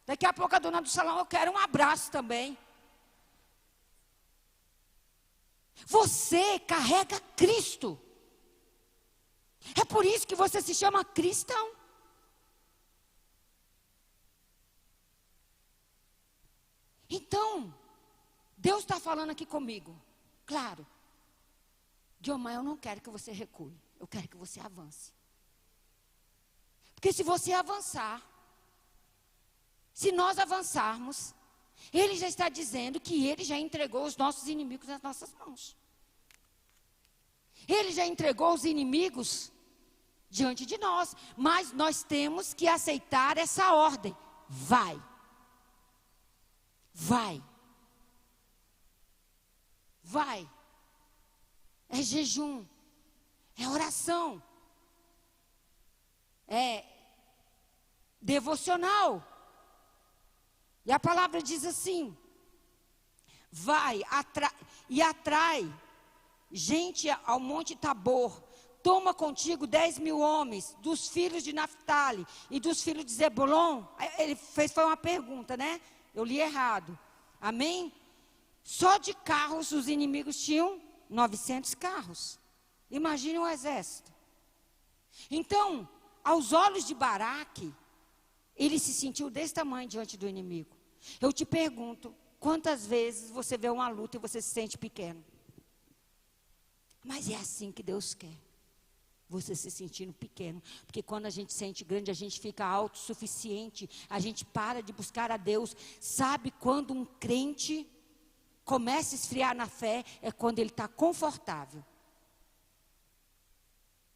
Speaker 2: Daqui a pouco a dona do salão, eu quero um abraço também. Você carrega Cristo. É por isso que você se chama cristão. Então, Deus está falando aqui comigo. Claro. Guilherme, eu não quero que você recue. Eu quero que você avance. Porque se você avançar, se nós avançarmos, Ele já está dizendo que Ele já entregou os nossos inimigos nas nossas mãos. Ele já entregou os inimigos diante de nós. Mas nós temos que aceitar essa ordem. Vai. Vai. Vai. É jejum. É oração. É devocional. E a palavra diz assim: vai e atrai gente ao Monte Tabor. Toma contigo 10.000 homens dos filhos de Naftali e dos filhos de Zebulon. Ele foi uma pergunta, né? Eu li errado. Amém? Só de carros os inimigos tinham 900 carros. Imagine um exército. Então, aos olhos de Baraque, ele se sentiu desse tamanho diante do inimigo. Eu te pergunto, quantas vezes você vê uma luta e você se sente pequeno? Mas é assim que Deus quer. Você se sentindo pequeno. Porque quando a gente se sente grande, a gente fica autossuficiente. A gente para de buscar a Deus. Sabe quando um crente começa a esfriar na fé? É quando ele está confortável.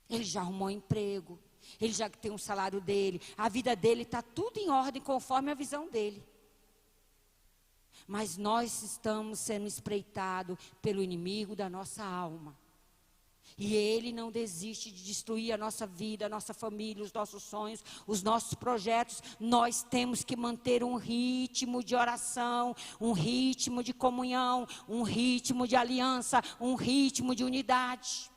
Speaker 2: Ele já arrumou um emprego. Ele já tem um salário dele. A vida dele está tudo em ordem conforme a visão dele. Mas nós estamos sendo espreitados pelo inimigo da nossa alma. E ele não desiste de destruir a nossa vida, a nossa família, os nossos sonhos, os nossos projetos. Nós temos que manter um ritmo de oração, um ritmo de comunhão, um ritmo de aliança, um ritmo de unidade.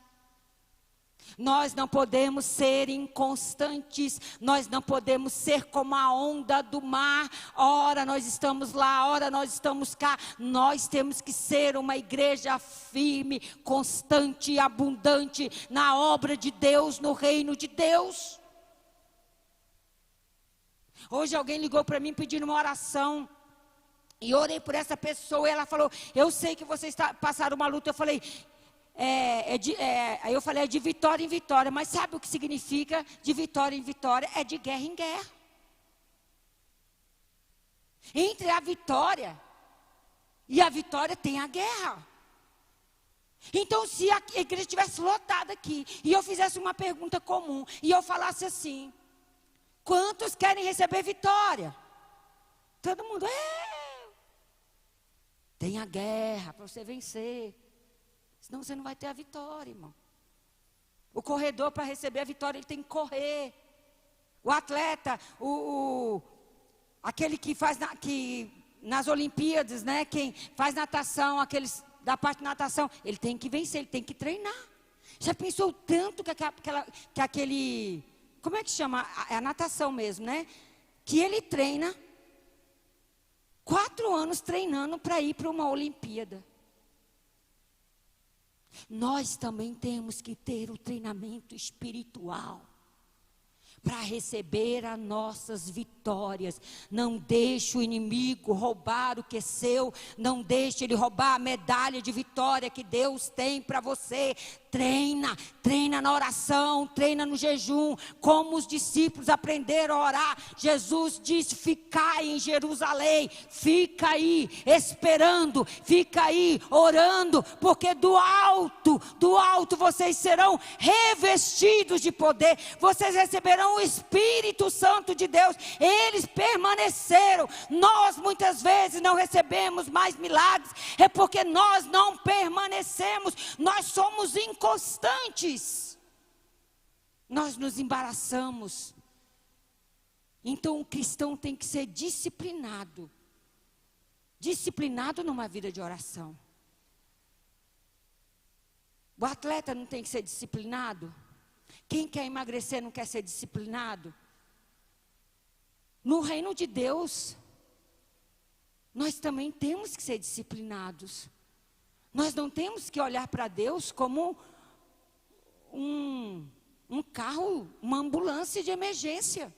Speaker 2: Nós não podemos ser inconstantes, nós não podemos ser como a onda do mar. Ora nós estamos lá, ora nós estamos cá. Nós temos que ser uma igreja firme, constante e abundante na obra de Deus, no reino de Deus. Hoje alguém ligou para mim pedindo uma oração. E orei por essa pessoa e ela falou, eu sei que você está passando uma luta. Eu falei... aí eu falei, é de vitória em vitória. Mas sabe o que significa de vitória em vitória? É de guerra em guerra. Entre a vitória e a vitória tem a guerra. Então se a igreja estivesse lotada aqui e eu fizesse uma pergunta comum e eu falasse assim: quantos querem receber vitória? Todo mundo, tem a guerra para você vencer. Senão você não vai ter a vitória, irmão. O corredor, para receber a vitória, ele tem que correr. O atleta, aquele que faz nas Olimpíadas, né? Quem faz natação, aqueles da parte de natação, ele tem que vencer, ele tem que treinar. Já pensou o tanto que aquele, como é que chama? É a natação mesmo, né? Que ele treina 4 anos treinando para ir para uma Olimpíada. Nós também temos que ter o treinamento espiritual para receber as nossas vitórias. Não deixe o inimigo roubar o que é seu. Não deixe ele roubar a medalha de vitória que Deus tem para você. Treina na oração, treina no jejum. Como os discípulos aprenderam a orar. Jesus disse: ficai em Jerusalém. Fica aí esperando, fica aí orando, porque do alto vocês serão revestidos de poder. Vocês receberão o Espírito Santo de Deus. Eles permaneceram. Nós muitas vezes não recebemos mais milagres, é porque nós não permanecemos. Nós somos inconstantes. Nós nos embaraçamos. Então o cristão tem que ser disciplinado. Disciplinado numa vida de oração. O atleta não tem que ser disciplinado? Quem quer emagrecer não quer ser disciplinado? No reino de Deus, nós também temos que ser disciplinados. Nós não temos que olhar para Deus como um carro, uma ambulância de emergência.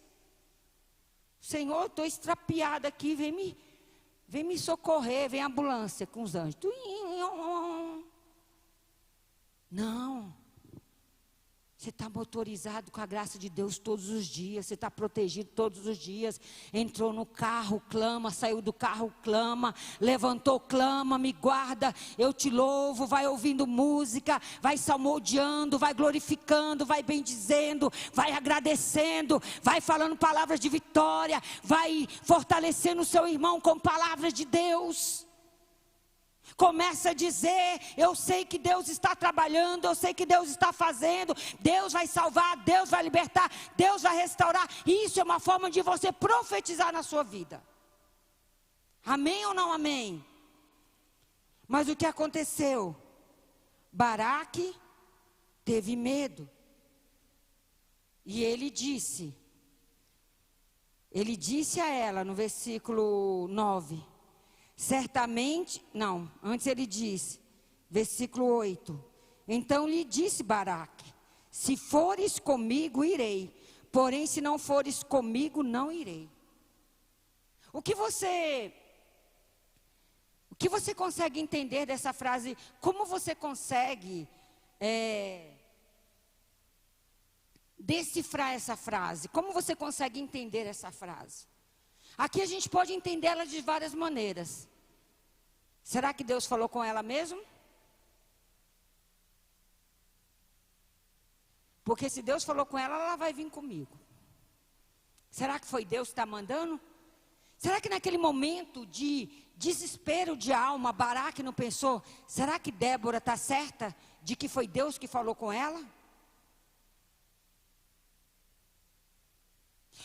Speaker 2: Senhor, estou estrapiada aqui, vem me socorrer, vem a ambulância com os anjos. Não. Você está motorizado com a graça de Deus todos os dias. Você está protegido todos os dias. Entrou no carro, clama. Saiu do carro, clama. Levantou, clama, me guarda. Eu te louvo. Vai ouvindo música. Vai salmodiando. Vai glorificando. Vai bendizendo. Vai agradecendo. Vai falando palavras de vitória. Vai fortalecendo o seu irmão com palavras de Deus. Começa a dizer: eu sei que Deus está trabalhando, eu sei que Deus está fazendo, Deus vai salvar, Deus vai libertar, Deus vai restaurar. Isso é uma forma de você profetizar na sua vida. Amém ou não amém? Mas o que aconteceu? Baraque teve medo. E ele disse a ela no versículo 9... Certamente, não, antes ele disse, versículo 8. Então lhe disse Baraque: se fores comigo, irei. Porém, se não fores comigo, não irei. O que você consegue entender dessa frase? Como você consegue decifrar essa frase? Como você consegue entender essa frase? Aqui a gente pode entendê-la de várias maneiras. Será que Deus falou com ela mesmo? Porque se Deus falou com ela, ela vai vir comigo. Será que foi Deus que está mandando? Será que naquele momento de desespero de alma, Baraque não pensou: será que Débora está certa de que foi Deus que falou com ela?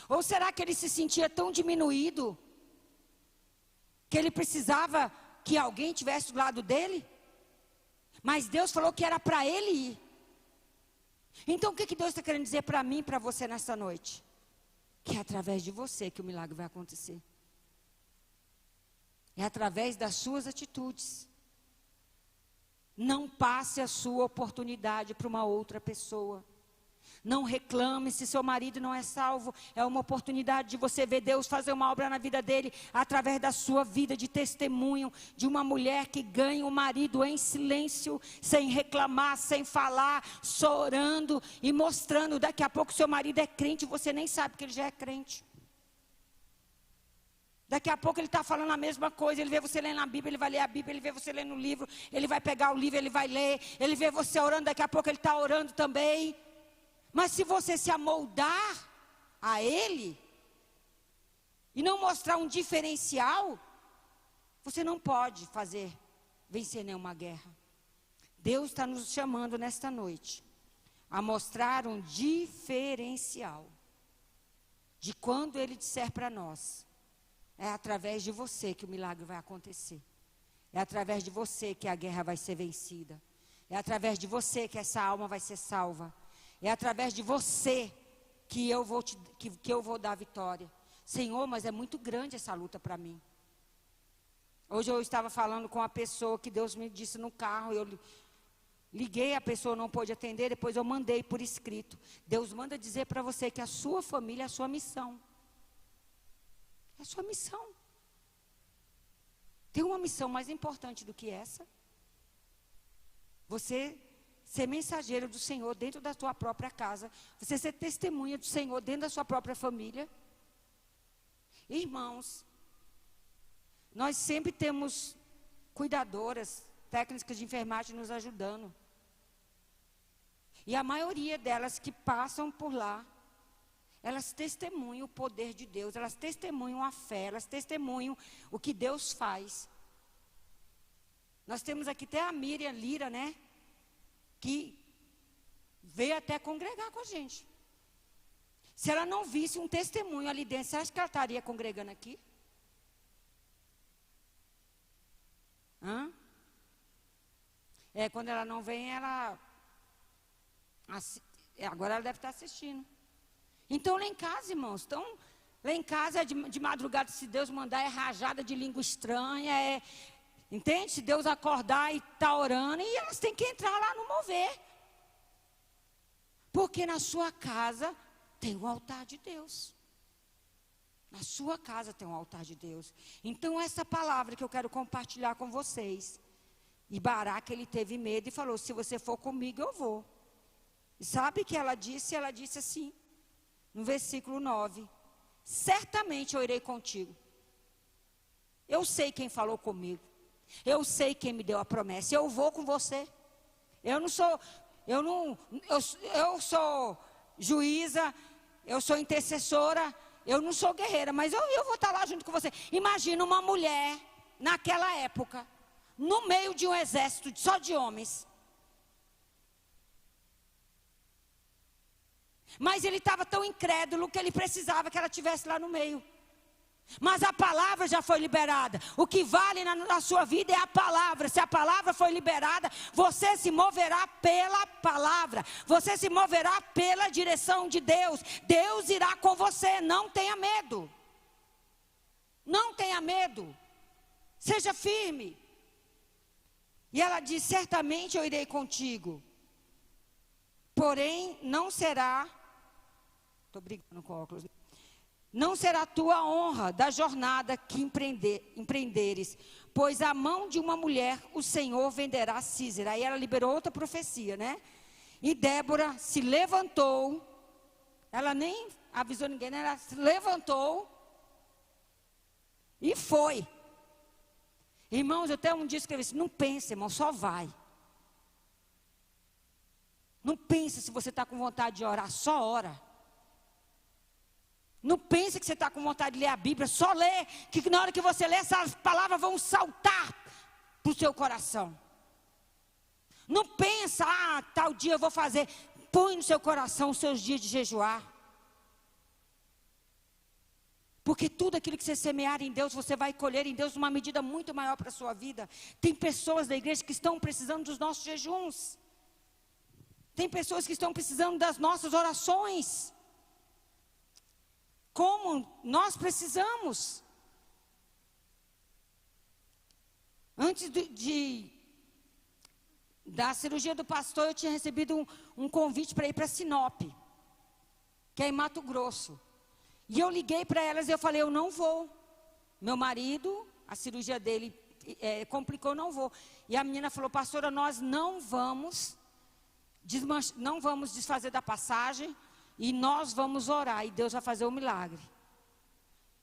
Speaker 2: Ou será que ele se sentia tão diminuído que ele precisava que alguém estivesse do lado dele? Mas Deus falou que era para ele ir. Então o que Deus está querendo dizer para mim e para você nessa noite? Que é através de você que o milagre vai acontecer. É através das suas atitudes. Não passe a sua oportunidade para uma outra pessoa. Não reclame se seu marido não é salvo. É uma oportunidade de você ver Deus fazer uma obra na vida dele, através da sua vida de testemunho, de uma mulher que ganha o marido em silêncio, sem reclamar, sem falar, só orando e mostrando. Daqui a pouco seu marido é crente e você nem sabe que ele já é crente. Daqui a pouco ele está falando a mesma coisa. Ele vê você lendo a Bíblia, ele vai ler a Bíblia. Ele vê você lendo o livro, ele vai pegar o livro, ele vai ler. Ele vê você orando, daqui a pouco ele está orando também. Mas se você se amoldar a ele e não mostrar um diferencial, você não pode vencer nenhuma guerra. Deus está nos chamando nesta noite a mostrar um diferencial de quando Ele disser para nós, é através de você que o milagre vai acontecer. É através de você que a guerra vai ser vencida. É através de você que essa alma vai ser salva. É através de você que eu vou dar vitória. Senhor, mas é muito grande essa luta para mim. Hoje eu estava falando com uma pessoa que Deus me disse no carro, eu liguei, a pessoa não pôde atender, depois eu mandei por escrito. Deus manda dizer para você que a sua família é a sua missão. É a sua missão. Tem uma missão mais importante do que essa? Você ser mensageiro do Senhor dentro da sua própria casa. Você ser testemunha do Senhor dentro da sua própria família. Irmãos, nós sempre temos cuidadoras, técnicas de enfermagem nos ajudando. E a maioria delas que passam por lá, elas testemunham o poder de Deus, elas testemunham a fé, elas testemunham o que Deus faz. Nós temos aqui até a Miriam Lira, né? Que veio até congregar com a gente. Se ela não visse um testemunho ali dentro, você acha que ela estaria congregando aqui? Hã? Quando ela não vem, agora ela deve estar assistindo. Então, lá em casa, irmãos, lá em casa, de madrugada, se Deus mandar, é rajada de língua estranha, entende? Se Deus acordar e está orando, e elas têm que entrar lá no mover. Porque na sua casa tem o altar de Deus. Na sua casa tem um altar de Deus. Então, essa palavra que eu quero compartilhar com vocês. E Baraque, ele teve medo e falou, se você for comigo, eu vou. E sabe o que ela disse? Ela disse assim, no versículo 9. Certamente eu irei contigo. Eu sei quem falou comigo. Eu sei quem me deu a promessa. Eu vou com você. Eu sou juíza, eu sou intercessora, eu não sou guerreira, mas eu vou estar lá junto com você. Imagina uma mulher, naquela época, no meio de um exército só de homens. Mas ele estava tão incrédulo que ele precisava que ela estivesse lá no meio. Mas a palavra já foi liberada. O que vale na sua vida é a palavra. Se a palavra foi liberada, você se moverá pela palavra. Você se moverá pela direção de Deus. Deus irá com você. Não tenha medo. Não tenha medo. Seja firme. E ela diz, certamente eu irei contigo. Porém, não será... Estou brigando com o óculos. Não será tua honra da jornada que empreenderes, pois a mão de uma mulher o Senhor venderá a Císera. Aí ela liberou outra profecia, né? E Débora se levantou, ela nem avisou ninguém, né? Ela se levantou e foi. Irmãos, eu até um dia escrevi assim, não pense, irmão, só vai. Não pense se você está com vontade de orar, só ora. Não pense que você está com vontade de ler a Bíblia, só lê, que na hora que você lê, essas palavras vão saltar para o seu coração. Não pensa, tal dia eu vou fazer. Põe no seu coração os seus dias de jejuar. Porque tudo aquilo que você semear em Deus, você vai colher em Deus numa medida muito maior para a sua vida. Tem pessoas da igreja que estão precisando dos nossos jejuns. Tem pessoas que estão precisando das nossas orações. Como nós precisamos. Antes da cirurgia do pastor, eu tinha recebido um convite para ir para Sinop, que é em Mato Grosso. E eu liguei para elas e eu falei, eu não vou. Meu marido, a cirurgia dele complicou, eu não vou. E a menina falou, pastora, nós não vamos desfazer da passagem, e nós vamos orar, e Deus vai fazer o milagre.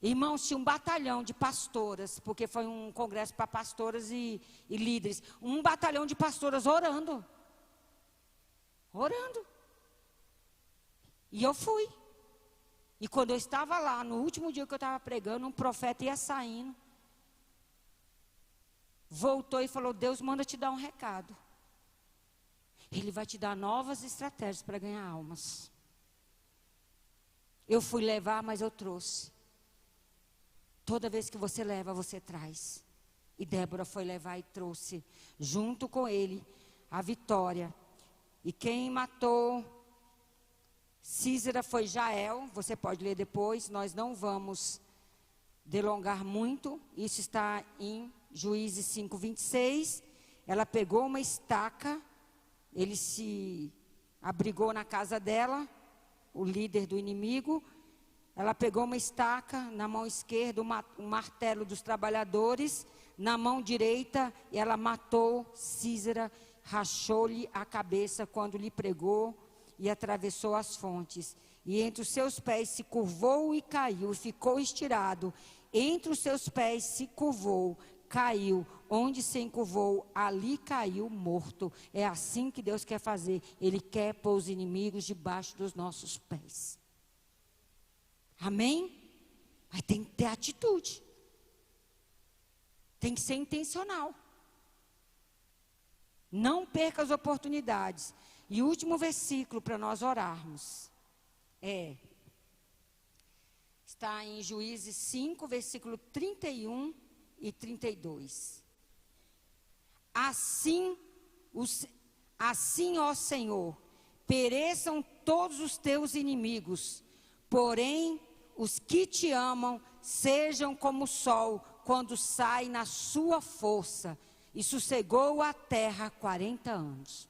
Speaker 2: Irmãos, tinha um batalhão de pastoras, porque foi um congresso para pastoras e líderes. Um batalhão de pastoras orando. Orando. E eu fui. E quando eu estava lá, no último dia que eu estava pregando, um profeta ia saindo. Voltou e falou, Deus manda te dar um recado. Ele vai te dar novas estratégias para ganhar almas. Eu fui levar, mas eu trouxe. Toda vez que você leva, você traz. E Débora foi levar e trouxe, junto com ele, a vitória. E quem matou Sísera foi Jael. Você pode ler depois, nós não vamos delongar muito. Isso está em Juízes 5:26. Ela pegou uma estaca, ele se abrigou na casa dela, o líder do inimigo. Ela pegou uma estaca, na mão esquerda um martelo dos trabalhadores, na mão direita, e ela matou Sísera, rachou-lhe a cabeça quando lhe pregou e atravessou as fontes. E entre os seus pés se curvou e caiu, e ficou estirado. Entre os seus pés se curvou, caiu. Onde se encurvou, ali caiu morto. É assim que Deus quer fazer. Ele quer pôr os inimigos debaixo dos nossos pés. Amém? Mas tem que ter atitude. Tem que ser intencional. Não perca as oportunidades. E o último versículo para nós orarmos está em Juízes 5, versículo 31 e 32. Assim, ó Senhor, pereçam todos os teus inimigos, porém os que te amam sejam como o sol quando sai na sua força. E sossegou a terra 40 anos.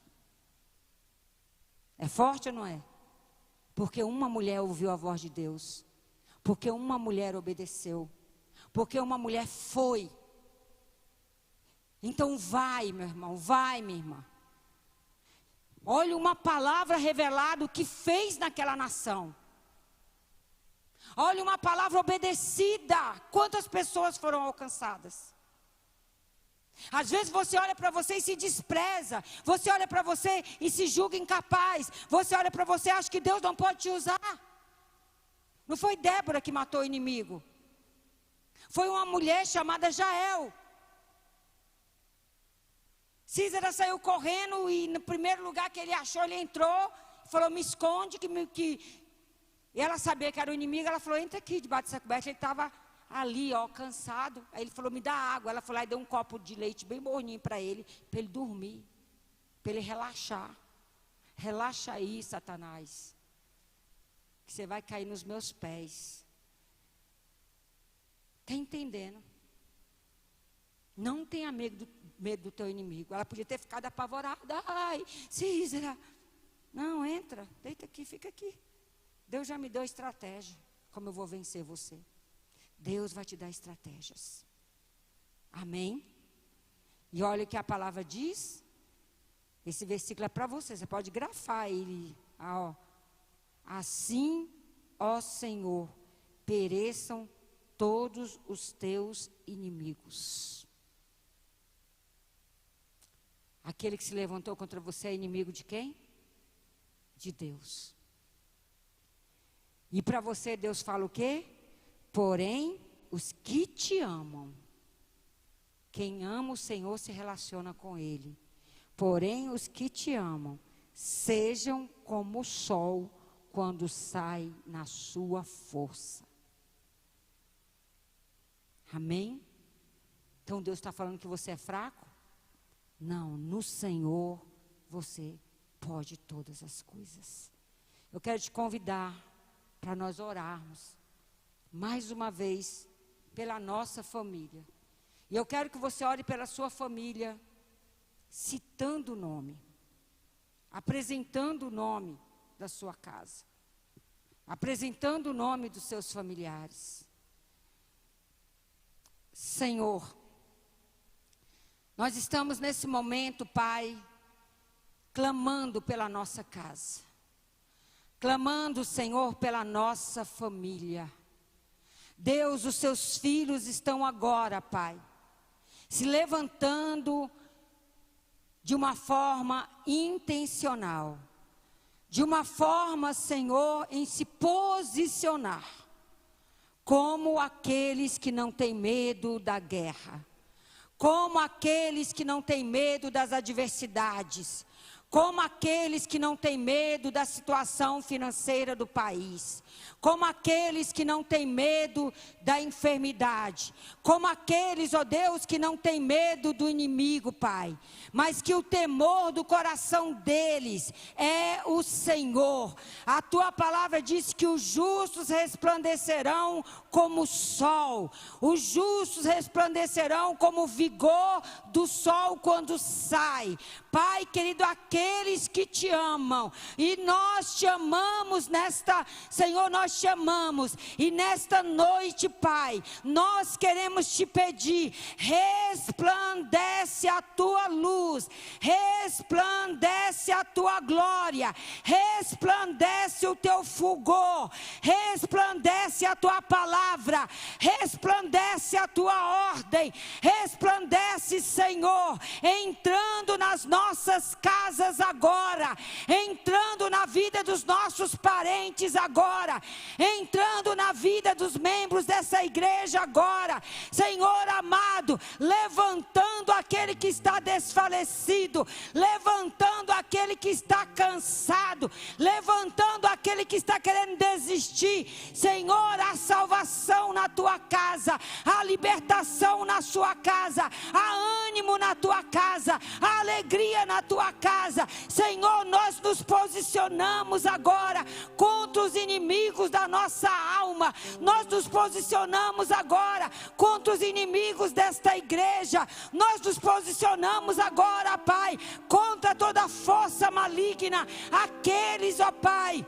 Speaker 2: É forte ou não é? Porque uma mulher ouviu a voz de Deus. Porque uma mulher obedeceu. Porque uma mulher foi. Então vai, meu irmão, vai, minha irmã. Olha uma palavra revelada o que fez naquela nação. Olha uma palavra obedecida. Quantas pessoas foram alcançadas? Às vezes você olha para você e se despreza. Você olha para você e se julga incapaz. Você olha para você e acha que Deus não pode te usar. Não foi Débora que matou o inimigo. Foi uma mulher chamada Jael. Sísera saiu correndo e no primeiro lugar que ele achou, ele entrou. Falou, me esconde E ela sabia que era o inimigo. Ela falou, entra aqui debaixo dessa coberta. Ele estava ali, ó, cansado. Aí ele falou, me dá água. Ela foi lá e deu um copo de leite bem morninho para ele dormir, para ele relaxar. Relaxa aí, Satanás, que você vai cair nos meus pés. Está entendendo? Não tenha medo do teu inimigo. Ela podia ter ficado apavorada. Ai, Sísera. Não, entra, deita aqui, fica aqui. Deus já me deu estratégia, como eu vou vencer você. Deus vai te dar estratégias. Amém? E olha o que a palavra diz. Esse versículo é para você. Você pode grafar ele. Ó. Assim, ó Senhor, pereçam todos os teus inimigos. Aquele que se levantou contra você é inimigo de quem? De Deus. E para você Deus fala o quê? Porém, os que te amam. Quem ama o Senhor se relaciona com Ele. Porém, os que te amam, sejam como o sol quando sai na sua força. Amém? Então Deus está falando que você é fraco? Não, no Senhor você pode todas as coisas. Eu quero te convidar para nós orarmos mais uma vez pela nossa família. E eu quero que você ore pela sua família, citando o nome, apresentando o nome da sua casa, apresentando o nome dos seus familiares. Senhor, nós estamos nesse momento, Pai, clamando pela nossa casa, clamando, Senhor, pela nossa família. Deus, os seus filhos estão agora, Pai, se levantando de uma forma intencional, de uma forma, Senhor, em se posicionar como aqueles que não têm medo da guerra, como aqueles que não têm medo das adversidades, como aqueles que não têm medo da situação financeira do país, como aqueles que não têm medo da enfermidade, como aqueles, ó Deus, que não têm medo do inimigo, Pai, mas que o temor do coração deles é o Senhor. A tua palavra diz que os justos resplandecerão como o sol, os justos resplandecerão como o vigor do sol quando sai. Pai querido, aqueles que te amam, e nós te amamos Senhor, nós te amamos, e nesta noite, Pai, nós queremos te pedir, resplandece a tua luz, resplandece a tua glória, resplandece o teu fulgor, resplandece a tua palavra, resplandece a tua ordem, resplandece, Senhor, entrando nas nossas casas agora, entrando na vida dos nossos parentes agora, entrando na vida dos membros dessa igreja agora, Senhor amado, levantando aquele que está desfalecido, levantando aquele que está cansado, levantando aquele que está querendo desistir, Senhor, a salvação na tua casa, a libertação na sua casa, a ânimo na tua casa, a alegria na tua casa, Senhor, nós nos posicionamos agora contra os inimigos da nossa alma, nós nos posicionamos agora contra os inimigos desta igreja, nós nos posicionamos agora, Pai, contra toda força maligna, aqueles, ó Pai,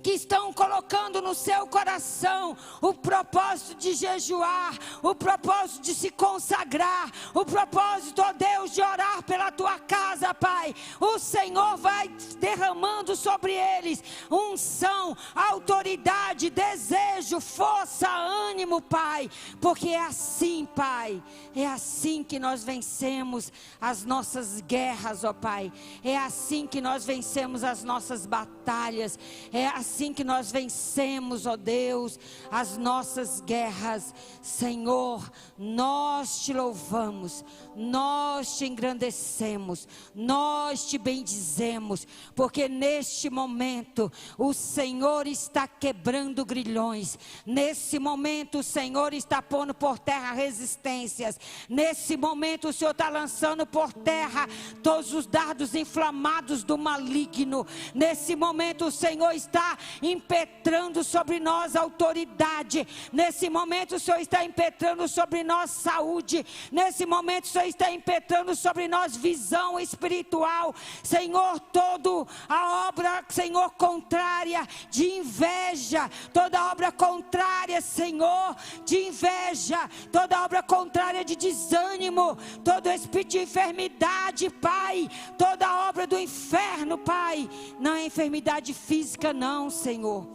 Speaker 2: que estão colocando no seu coração o propósito de jejuar, o propósito de se consagrar, o propósito, ó Deus, de orar pela tua casa, Pai. O Senhor vai derramando sobre eles unção, autoridade, desejo, força, ânimo, Pai, porque é assim, Pai, é assim que nós vencemos as nossas guerras, ó Pai, é assim que nós vencemos as nossas batalhas, é assim que nós vencemos, ó Deus, as nossas guerras. Senhor, nós te louvamos, nós te engrandecemos, nós te bendizemos, porque neste momento o Senhor está quebrando grilhões, nesse momento o Senhor está pondo por terra resistências, nesse momento o Senhor está lançando por terra todos os dardos inflamados do maligno, nesse momento o Senhor está impetrando sobre nós autoridade, nesse momento o Senhor está impetrando sobre nós saúde, nesse momento o Senhor está impetrando sobre nós visão espiritual, Senhor, toda a obra, Senhor, contrária de inveja, toda obra contrária, Senhor, de inveja, toda obra contrária de desânimo, todo espírito de enfermidade, Pai, toda obra do inferno, Pai, não é enfermidade física não, Senhor,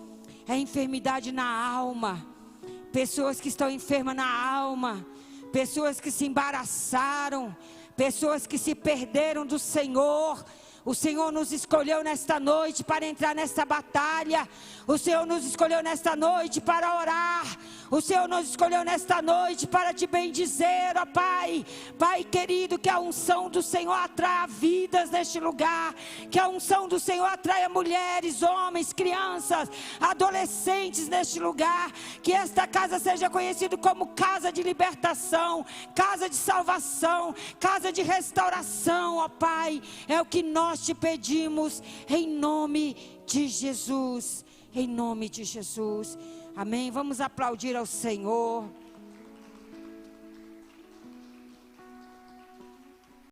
Speaker 2: é enfermidade na alma, pessoas que estão enfermas na alma, pessoas que se embaraçaram, pessoas que se perderam do Senhor. O Senhor nos escolheu nesta noite para entrar nessa batalha. O Senhor nos escolheu nesta noite para orar. O Senhor nos escolheu nesta noite para te bendizer, ó Pai. Pai querido, que a unção do Senhor atraia vidas neste lugar. Que a unção do Senhor atraia mulheres, homens, crianças, adolescentes neste lugar. Que esta casa seja conhecida como casa de libertação, casa de salvação, casa de restauração, ó Pai. É o que nós te pedimos em nome de Jesus, em nome de Jesus, amém. Vamos aplaudir ao Senhor.